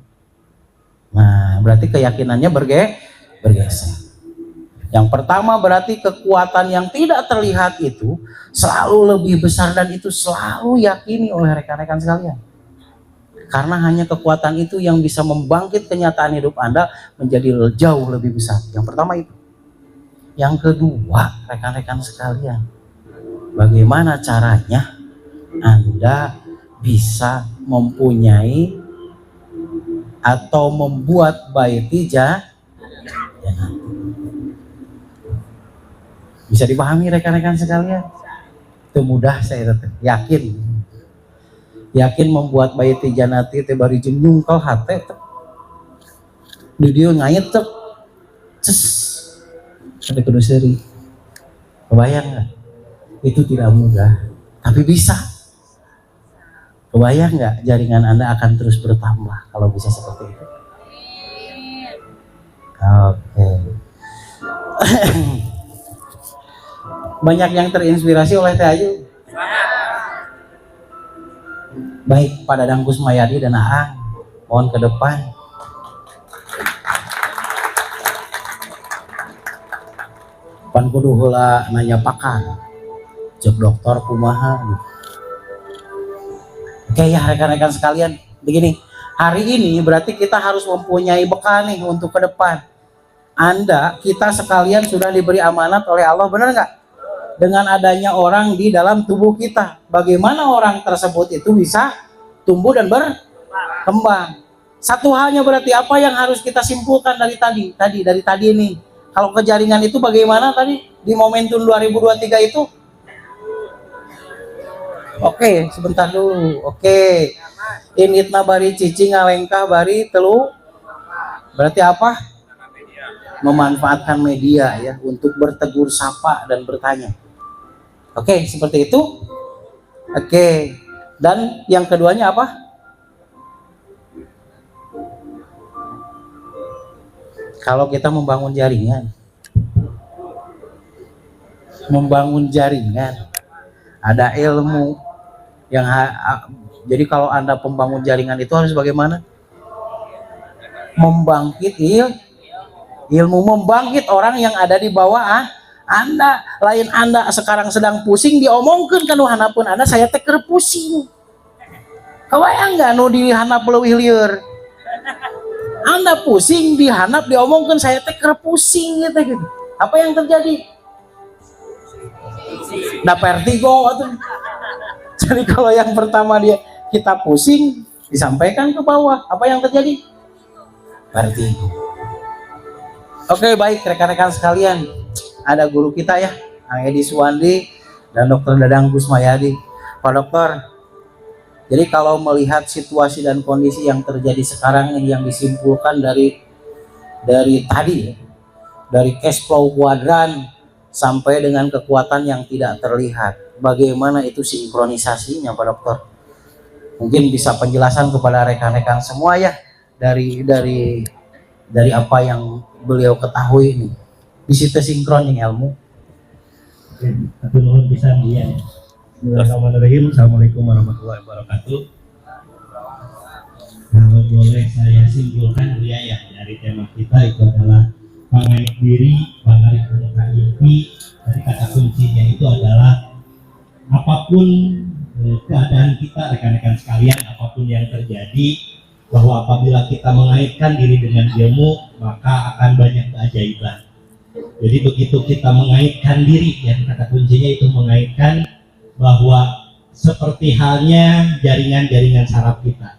Nah, berarti keyakinannya bergeser. Yang pertama berarti kekuatan yang tidak terlihat itu selalu lebih besar dan itu selalu yakini oleh rekan-rekan sekalian. Karena hanya kekuatan itu yang bisa membangkit kenyataan hidup Anda menjadi jauh lebih besar. Yang pertama itu. Yang kedua, rekan-rekan sekalian, bagaimana caranya Anda bisa mempunyai atau membuat baiti jannati? Bisa dipahami rekan-rekan sekalian? Itu mudah, saya yakin membuat baiti jannati teh bari jeung nyungkel hate teh. Di dieu ngait teh. Ada kudu seri. Kebayang nggak? Itu tidak mudah, tapi bisa. Kebayang nggak jaringan Anda akan terus bertambah kalau bisa seperti itu? Oke. Banyak yang terinspirasi oleh Teh Ayu. Baik pada Dadang Kusmayadi dan Aang, mohon ke depan. Pan kudu heula nanya pakar, cek dokter kumaha gitu. Oke ya rekan-rekan sekalian, begini, hari ini berarti kita harus mempunyai bekal nih untuk ke depan. Kita sekalian sudah diberi amanat oleh Allah, benar nggak? Dengan adanya orang di dalam tubuh kita, bagaimana orang tersebut itu bisa tumbuh dan berkembang. Satu halnya berarti apa yang harus kita simpulkan dari tadi ini. Kalau ke jaringan itu bagaimana tadi di momentum 2023 itu? Oke, sebentar dulu. Oke. Initna bari cicing ngalengkah bari telu. Berarti apa? Memanfaatkan media ya untuk bertegur sapa dan bertanya. Oke, seperti itu. Oke. Dan yang keduanya apa? Kalau kita membangun jaringan, ada ilmu yang jadi kalau Anda pembangun jaringan itu harus bagaimana? membangkit ilmu, membangkit orang yang ada di bawah Anda. Lain Anda sekarang sedang pusing diomongkan kan wahana pun Anda saya teker pusing. Kebayang nggak nu dihanap leuwih lieur? Anda pusing dihanap diomongkan saya teker pusing gitu. Apa yang terjadi? Nah vertigo atau. Jadi kalau yang pertama kita pusing disampaikan ke bawah, apa yang terjadi? Vertigo. Oke, baik rekan-rekan sekalian, ada guru kita ya, Kang Edi Suwandi dan Dr. Dadang Kusmayadi. Pak Dokter, jadi kalau melihat situasi dan kondisi yang terjadi sekarang ini yang disimpulkan dari tadi, dari cash flow kuadran sampai dengan kekuatan yang tidak terlihat, bagaimana itu sinkronisasinya Pak Dokter? Mungkin bisa penjelasan kepada rekan-rekan semua ya dari apa yang beliau ketahui ini. Di situ sinkron yang ilmu. Satu nuhun bisa dia. Bismillahirrahmanirrahim. Assalamualaikum warahmatullahi wabarakatuh. Kalau boleh saya simpulkan ya dari tema kita itu adalah pangait diri, pangait muka impi. Dari kata kuncinya itu adalah apapun keadaan kita rekan-rekan sekalian, apapun yang terjadi, bahwa apabila kita mengaitkan diri dengan ilmu maka akan banyak keajaiban. Jadi begitu kita mengaitkan diri, yang kata kuncinya itu mengaitkan bahwa seperti halnya jaringan-jaringan saraf kita,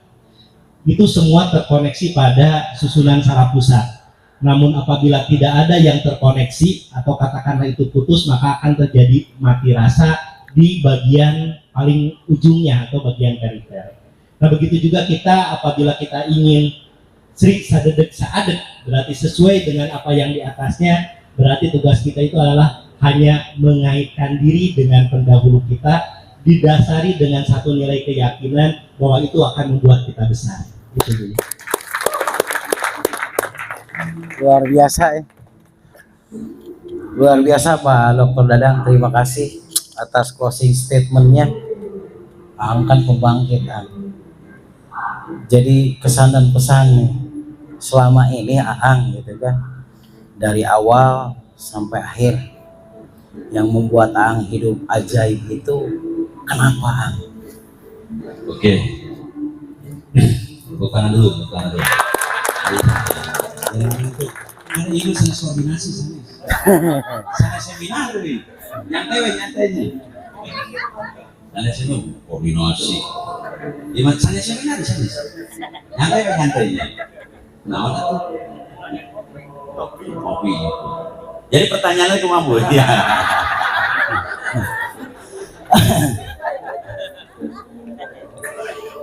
itu semua terkoneksi pada susunan saraf pusat. Namun apabila tidak ada yang terkoneksi atau katakanlah itu putus, maka akan terjadi mati rasa di bagian paling ujungnya atau bagian perifer. Nah begitu juga kita apabila kita ingin sri sadedek saadet, berarti sesuai dengan apa yang di atasnya, berarti tugas kita itu adalah hanya mengaitkan diri dengan pendahulu kita, didasari dengan satu nilai keyakinan bahwa itu akan membuat kita besar. Itu dulu. Luar biasa ya. Luar biasa Pak Dr. Dadang, terima kasih atas closing statementnya. Angkat pembangkitan. Jadi kesan dan pesan selama ini Aang gitu kan, dari awal sampai akhir, yang membuat Aang hidup ajaib itu kenapa Aang? Oke, bukan dulu. Karena ini saya koordinasi saya seminar nih, nyantainya. Saya seminar koordinasi. Gimana saya seminar di sini? Nyantainya. Nah, kopi. Jadi pertanyaannya cuma bu, ya.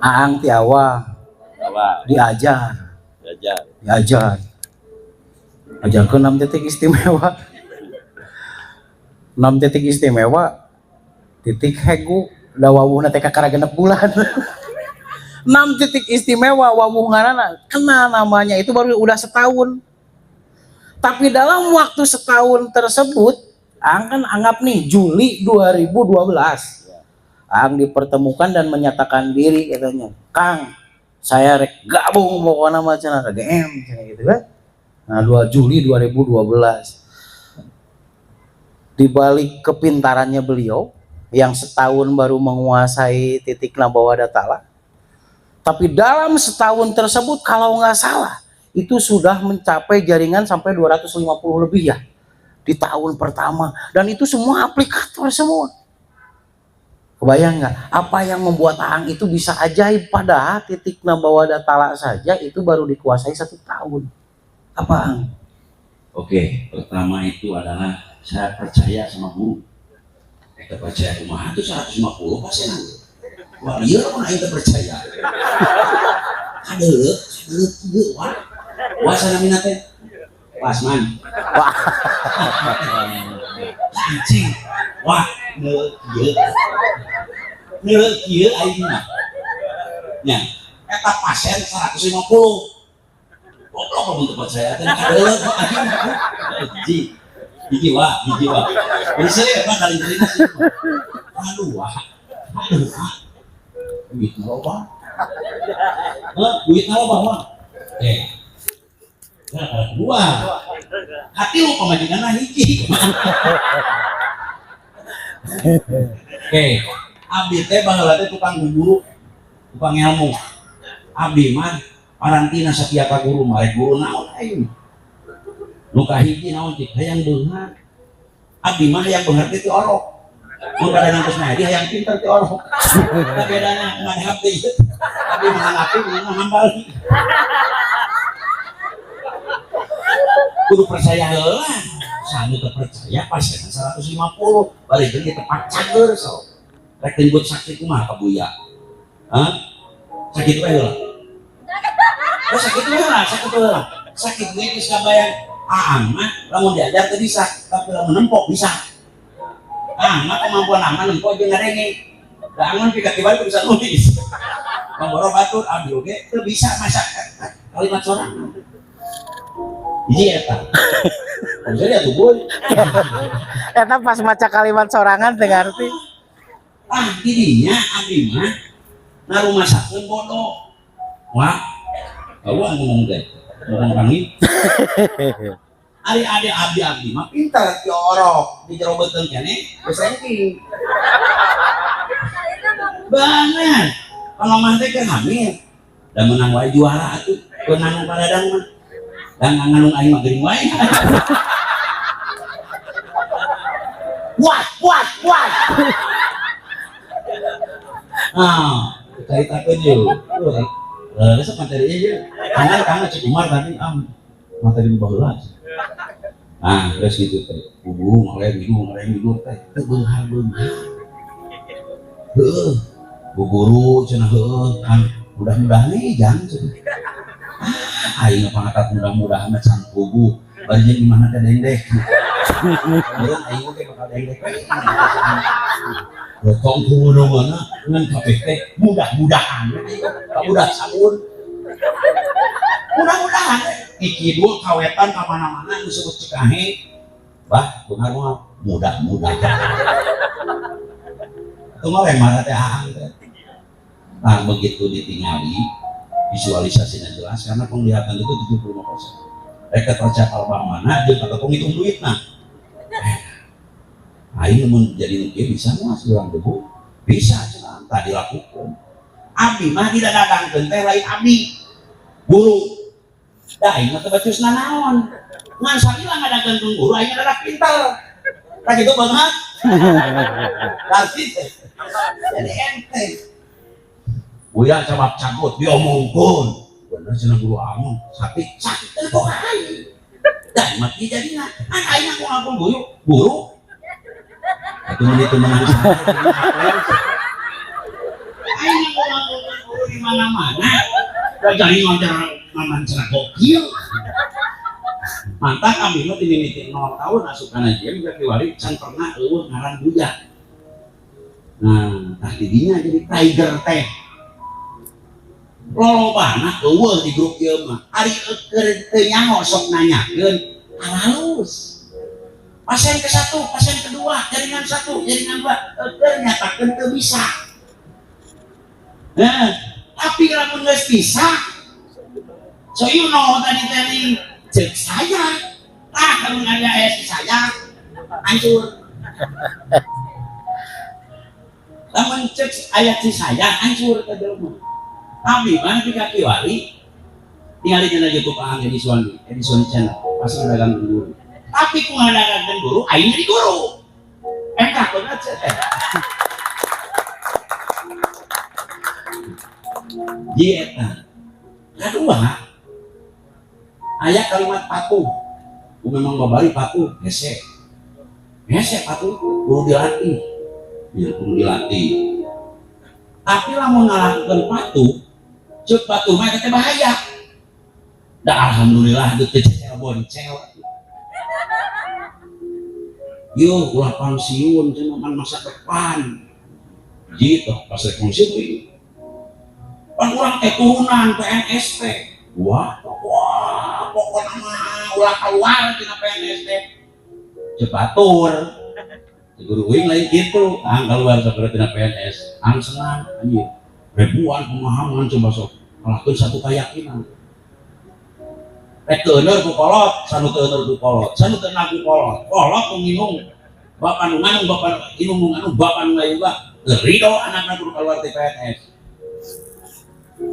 Aang Tiawa diajar. Ajarkan 6 titik istimewa. 6 titik istimewa. Titik hegu da wawuhna teh kakara genep bulan. 6 titik istimewa wawuhna kena namanya itu baru udah setahun. Tapi dalam waktu setahun tersebut, Aang kan anggap nih Juli 2012. Aang dipertemukan dan menyatakan diri katanya, Kang, saya rek gabung pokoknya macam KGM gitu kan. Nah 2 Juli 2012. Di balik kepintarannya beliau yang setahun baru menguasai titik Nabawada Tala, tapi dalam setahun tersebut kalau nggak salah itu sudah mencapai jaringan sampai 250 lebih ya di tahun pertama, dan itu semua aplikator semua. Kebayang nggak apa yang membuat Aang itu bisa ajaib, padahal titik Nabawada Tala saja itu baru dikuasai 1 tahun. Apa Aang? Oke, pertama itu adalah saya percaya sama guru. Kita percaya cuma itu 150 pasti nanti. Wah iya mana kita percaya. Ada wah sana minatnya. Wasman. Wah. Anjing. Wah, kieu aing mah. Nya, eta pasien 150. Goblok kamu tuh percaya teh kadeuleu kok anjing. Hiji wah. Bisa ya Pak kali ini sih. Aduh wah. Duit naloba. Duit naloba mah. Dua. Hati lu pemajikan hiji. Oke, abdi teh baheula teh tukang guru, tukang ilmu. Abdi mah parantina sakia ka guru, marek guru naon ayeuna. Nu kahiji naon cik hayang beunghar. Abdi mah hayang beunghar teh ti orok. Mun badan geus mah dia hayang pinter ti orok. Bedana madhab teh. Abdi mah ngapi mah hambal. Kudu percaya heula. Sanu teu percaya pasien 150 balik deui tepat cager so. Rek timbul sakit kumaha ka buya. Hah? Sakit wae heula. Oh sakit wae heula, sakit wae heula. Sakit we geus kabayang aang mah lamun diajar teu bisa, tapi lamun nempok bisa. Aang mah kemampuan aman nempok jeung ngarenge. Da aman tiba-tiba bisa nulis. Pamboro batur abdi oge teu bisa masak kalimat sorangan. Iya eta. Jadi atuh boy. Eta pas maca kalimat sorangan teh ngarti. Ah, didinya abdi mah naruh masakeun bodoh. Wah, kawan ngomong teh. Ngomong kami. Ari ade abdi mah pintar ti orok di jero beuteung keneh geus ranking. Banget. Kalau mah teh keur hamil. Da menang wae juara atuh. Keunang paradang mah. Dan nganung aing mah geuning wae. What. Ah, ceritakeun yeuh. Resep materinya yeuh. Kangen Cik Umar tadi materi baheula. Nah, terus gitu teh. Bubu ngareng minggu teh. Teu beunghar. Heueuh. Bu guru cenah heueuh kan mudah-mudahan nih jangan aing pangatat mudah-mudahan can pugu bari di mana teh dendek. Meureun aing oge bakal dendek. Tong kudu mana ngan kabeh teh mudah-mudahan. Udah sabun. Mudah-mudahan iki dua kawetan ka mana-mana disebut Cikahe. Bah, beunghar mah mudah-mudahan. Itu mah lemah teh aang teh. Nah, begitu ditingali visualisasinya jelas karena penglihatan itu 75%. Mereka tercapai mana jeung kata penghitung duit nah. Aing mun jadi nuki bisa mas urang debu bisa cenah tadi lakukan. Abdi mah tidak datangkeun teh lain abdi guru. Da aing mah teu bacusna naon. Ngan salila ngadatangkeun guru aing adalah pintar. Tah kitu banget. Tapi jadi enteng. Buya cabab cabut diomongkeun. Bener cenah guru amun sakit teh kok aing. Dan mati jadinya aing ngaku guru. Atuh menit menang. Aing ngaku guru di mana-mana. Da jadi ngajar maman cenah gokil. Mantap kami mah dimimiti 0 tahun asukan aja juga kiwari can pernah eueuh ngaran budak. Nah, tah didinya jadi tiger teh. Lolobana eueuh di grup ieu mah. Ari keur teu nyaho sok nanyakeun halus. Pasien ke-1, pasien kedua, jaringan 1, jaringan 2, ternyatakeun teu bisa. Nah, tapi lamun geus bisa, so you know tadi cek saya, kalau nggak ada si saya, hancur. Lamun cek ayat si saya, hancur ke dalam. Tapi mana jika kiwari, tinggalin channel YouTube Aang Edison channel, pasti dagang guru. Tapi kung dagang guru, aing jadi guru. Enak banget sih. Dieta. Kedua, ayat kalimat patuh. Memang babari patuh, hese patuh, kudu dilatih. Ya, kudu dilatih. Tapi lamun ngalakukan patuh, cek patuh mah teh bahaya. Da alhamdulillah teu cecel boncel. Yo ulah pensiun cenah masa depan. Gitu pas pensiun. Pan urang teh turunan PNS teh. Wah, pokoknya mah ulah keluar tina PNS teh. Cepatur. Guru uing lain gitu, keluar saperti tina PNS. Senang anjir. Ribuan pemahaman coba sok ngelakuin satu keyakinan. rek teuneur ku kolot, sanu teuneur ku kolot, sanu teu ku kolot, kolot ku nginung, bapak nu nganung, bapak inung nu nganung, bapak nu ngayuga, ridho anakna kudu keluar ti PNS.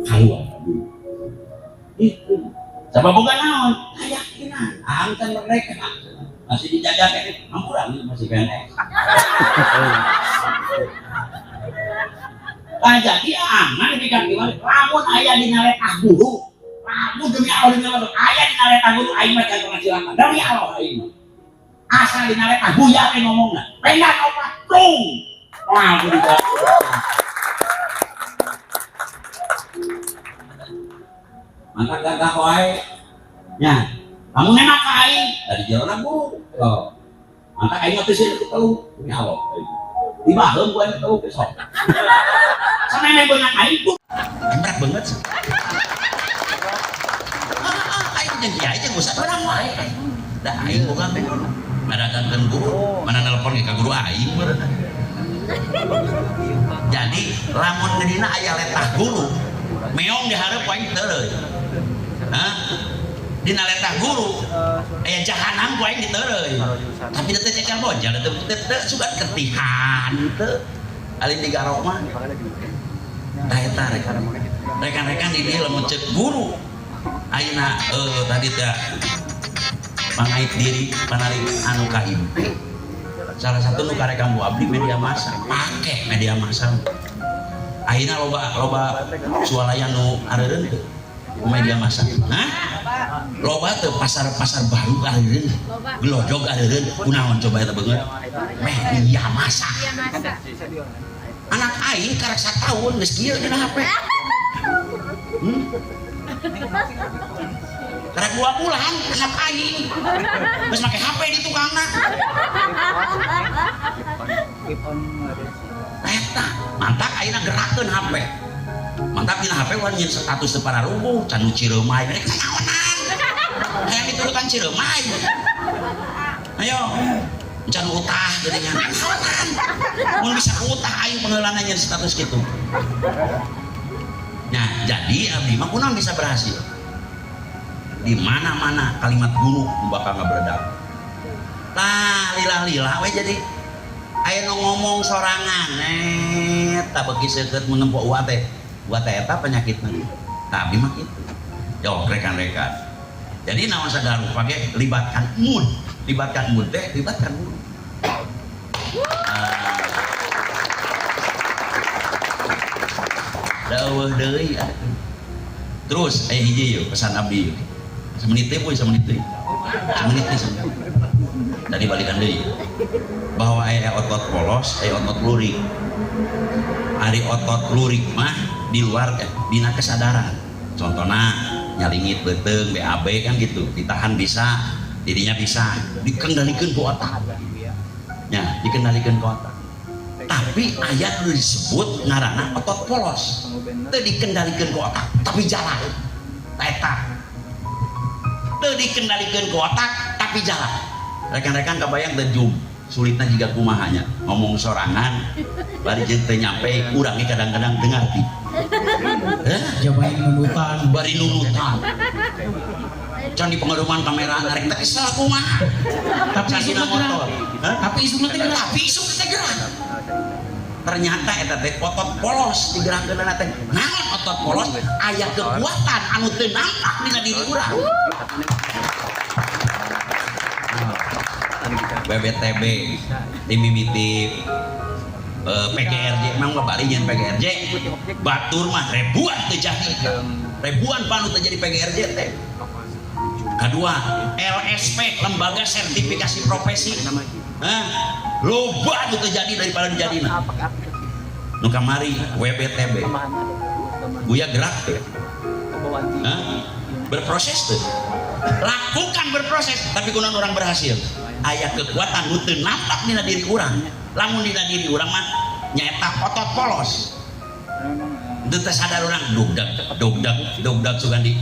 Keluar. Itu. Sabab boga naon? Keyakinan, angkan mereka masih dijajah kayak ampuran masih PNS. Nah, jadi aman di kaki wali, lamun ayah di ngaletah guru, lamun demi Allah demi Allah, ayah di ngaletah guru, ayah mah jangan silakan, demi Allah ayah. Asal di ngaletah buya pe ngomongna, pengen opat tung, wah aku dijawab. Mantap gagah wae, nya, kamu nenak aing dari jalan guru, mantap aing ngerti sih itu tahu, demi Allah. Dibahem gua tahu besok. Sama yang banyak aing tuh. Berat banget sih. Aing jeung kiai jeung usah barang wae. Da aing boga teh. Madagankeun guru, mana nelpon ka guru aing beureuh. Jadi lamun dina aya letah guru, meong dihareup aing teureun. Hah? Dina letah guru aya jahanam ku aing diteureun. Tapi teu cekel bonjal teu sugan ketihan teu. Alin digarok mah. Tah eta rekan-rekan di dieu lamun ceuk guru. Ayeuna tadi teh pangait diri panari anu kaimpi. Salah satu nu karek kambu abdi media massa, pake media massa. Ayeuna loba sualayan nu areureun teu media massa. Hah? Loba teu pasar baru areureun. Glojog areureun. Kunaon coba eta beungeut? Media massa. Anak aing karek 1 tahun geus kieu dina HP. Karek 2 bulan anak aing geus make HP di tukangna. Eta, mantap ayeuna gerakkeun HP. Mantap dina HP wan nyeun status teu pararubuh, can nu Cireumai mereka naonan. Hayang diturutan Cireumai. Ayo, can utah geuningan. Naonan. Mun bisa utah aing pengeulana nyeun status kitu. Nah, jadi abdi mah kunaon bisa berhasil. Di mana-mana kalimat guru bakal ngabredak. Tah lilah-lilah we jadi aya nu ngomong sorangan eta beuki seukeut menempo uat teh. Buat eta penyakitna. Tapi mah kitu. Jauh rekan-rekan. Jadi naon sagaru pake libatkan mood teh libatkan guru. Daweuh deui terus hiji yeuh pesan abdi yeuh. Semenit teh poe semenit teh. Dari balikan deui. Bahwa aya otot polos, aya otot lurik. Ari otot lurik mah di luar dina kesadaran. Contohnya nyalingit beteung BAB kan gitu, ditahan bisa, dirinya bisa, dikendalikan ke otak. Ya, dikendalikan ke otak. Tapi ayat lu disebut ngaranna otot polos. Teu dikendalikan ke otak, tapi jalan. Eta. Teu dikendalikan ke otak, tapi jalan. Rekan-rekan kebayang teu jum. Sulitnya juga kumahanya ngomong sorangan bari jeung teu nyampe urang ge kadang-kadang teu ngarti. Jabain nunutan, bari nunutan. Can di pengalaman kamera narek teh kesel kumaha. Tapi isukna motor. Tapi isukna teh gerak, ternyata eta teh otot polos digerakkeunna teh. Naon otot polos? Aya kekuatan anu teu nampak dina diri urang. BBTB dimimiti PGRJ memang ngebari jeung PGRJ batur mah ribuan terjadi ribuan panu terjadi PGRJ teh. Kedua LSP lembaga sertifikasi profesi loba anu terjadi daripada dijadina nu kamari WBTB buya gerak teh berproses tuh lakukan berproses tapi kunaon orang berhasil aya kekuatan nu teu nampak dina diri urang. Lamun dina diri urang mah nyaeta otot polos. Teu sadar urang dogdag sugan di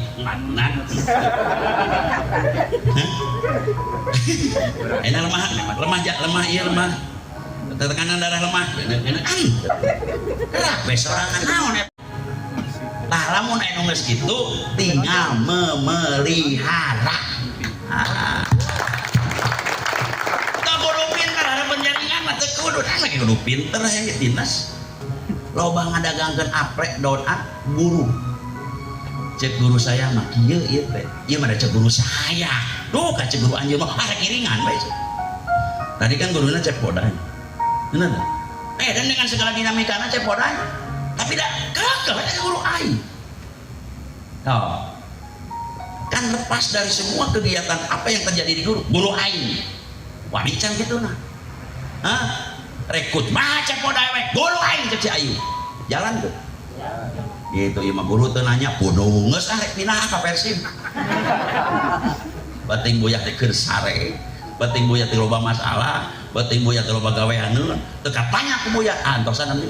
nat. Enak lemah ieu lemah. Tekanan darah lemah. Gerak we sorangan naon eta. Tah lamun anu geus kitu tinggal memelihara. Tah kudu pinter ada penjaringan mah teu kudu lagi kudu pinter yang dinas. Loba ngadagangkeun aprek daun guru. Cek guru saya mah kieu ieu teh. Ieu mah cek guru saya. Duh ka cek guru anjeun mah arek iringan bae. Tadi kan gurunya cek podanya. Bener. Dan dengan segala dinamikanya cek podanya. Tapi dah kagak ada guru aing. Oh. Kan lepas dari semua kegiatan apa yang terjadi di guru aing. Wanican gitu nah. Hah? Rekrut baca podai we guru aing cek si Ayu. Jalan tuh. Gitu ieu mah guru teu nanya kudu geus arek pindah ka Persib. Bating boyak teh keur sare. Bating boyak teh loba masalah, bating boyak teh loba gaweaneun. Teu katanya ku boyak antosan nanti.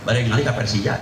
Bareng ngali ka Persija.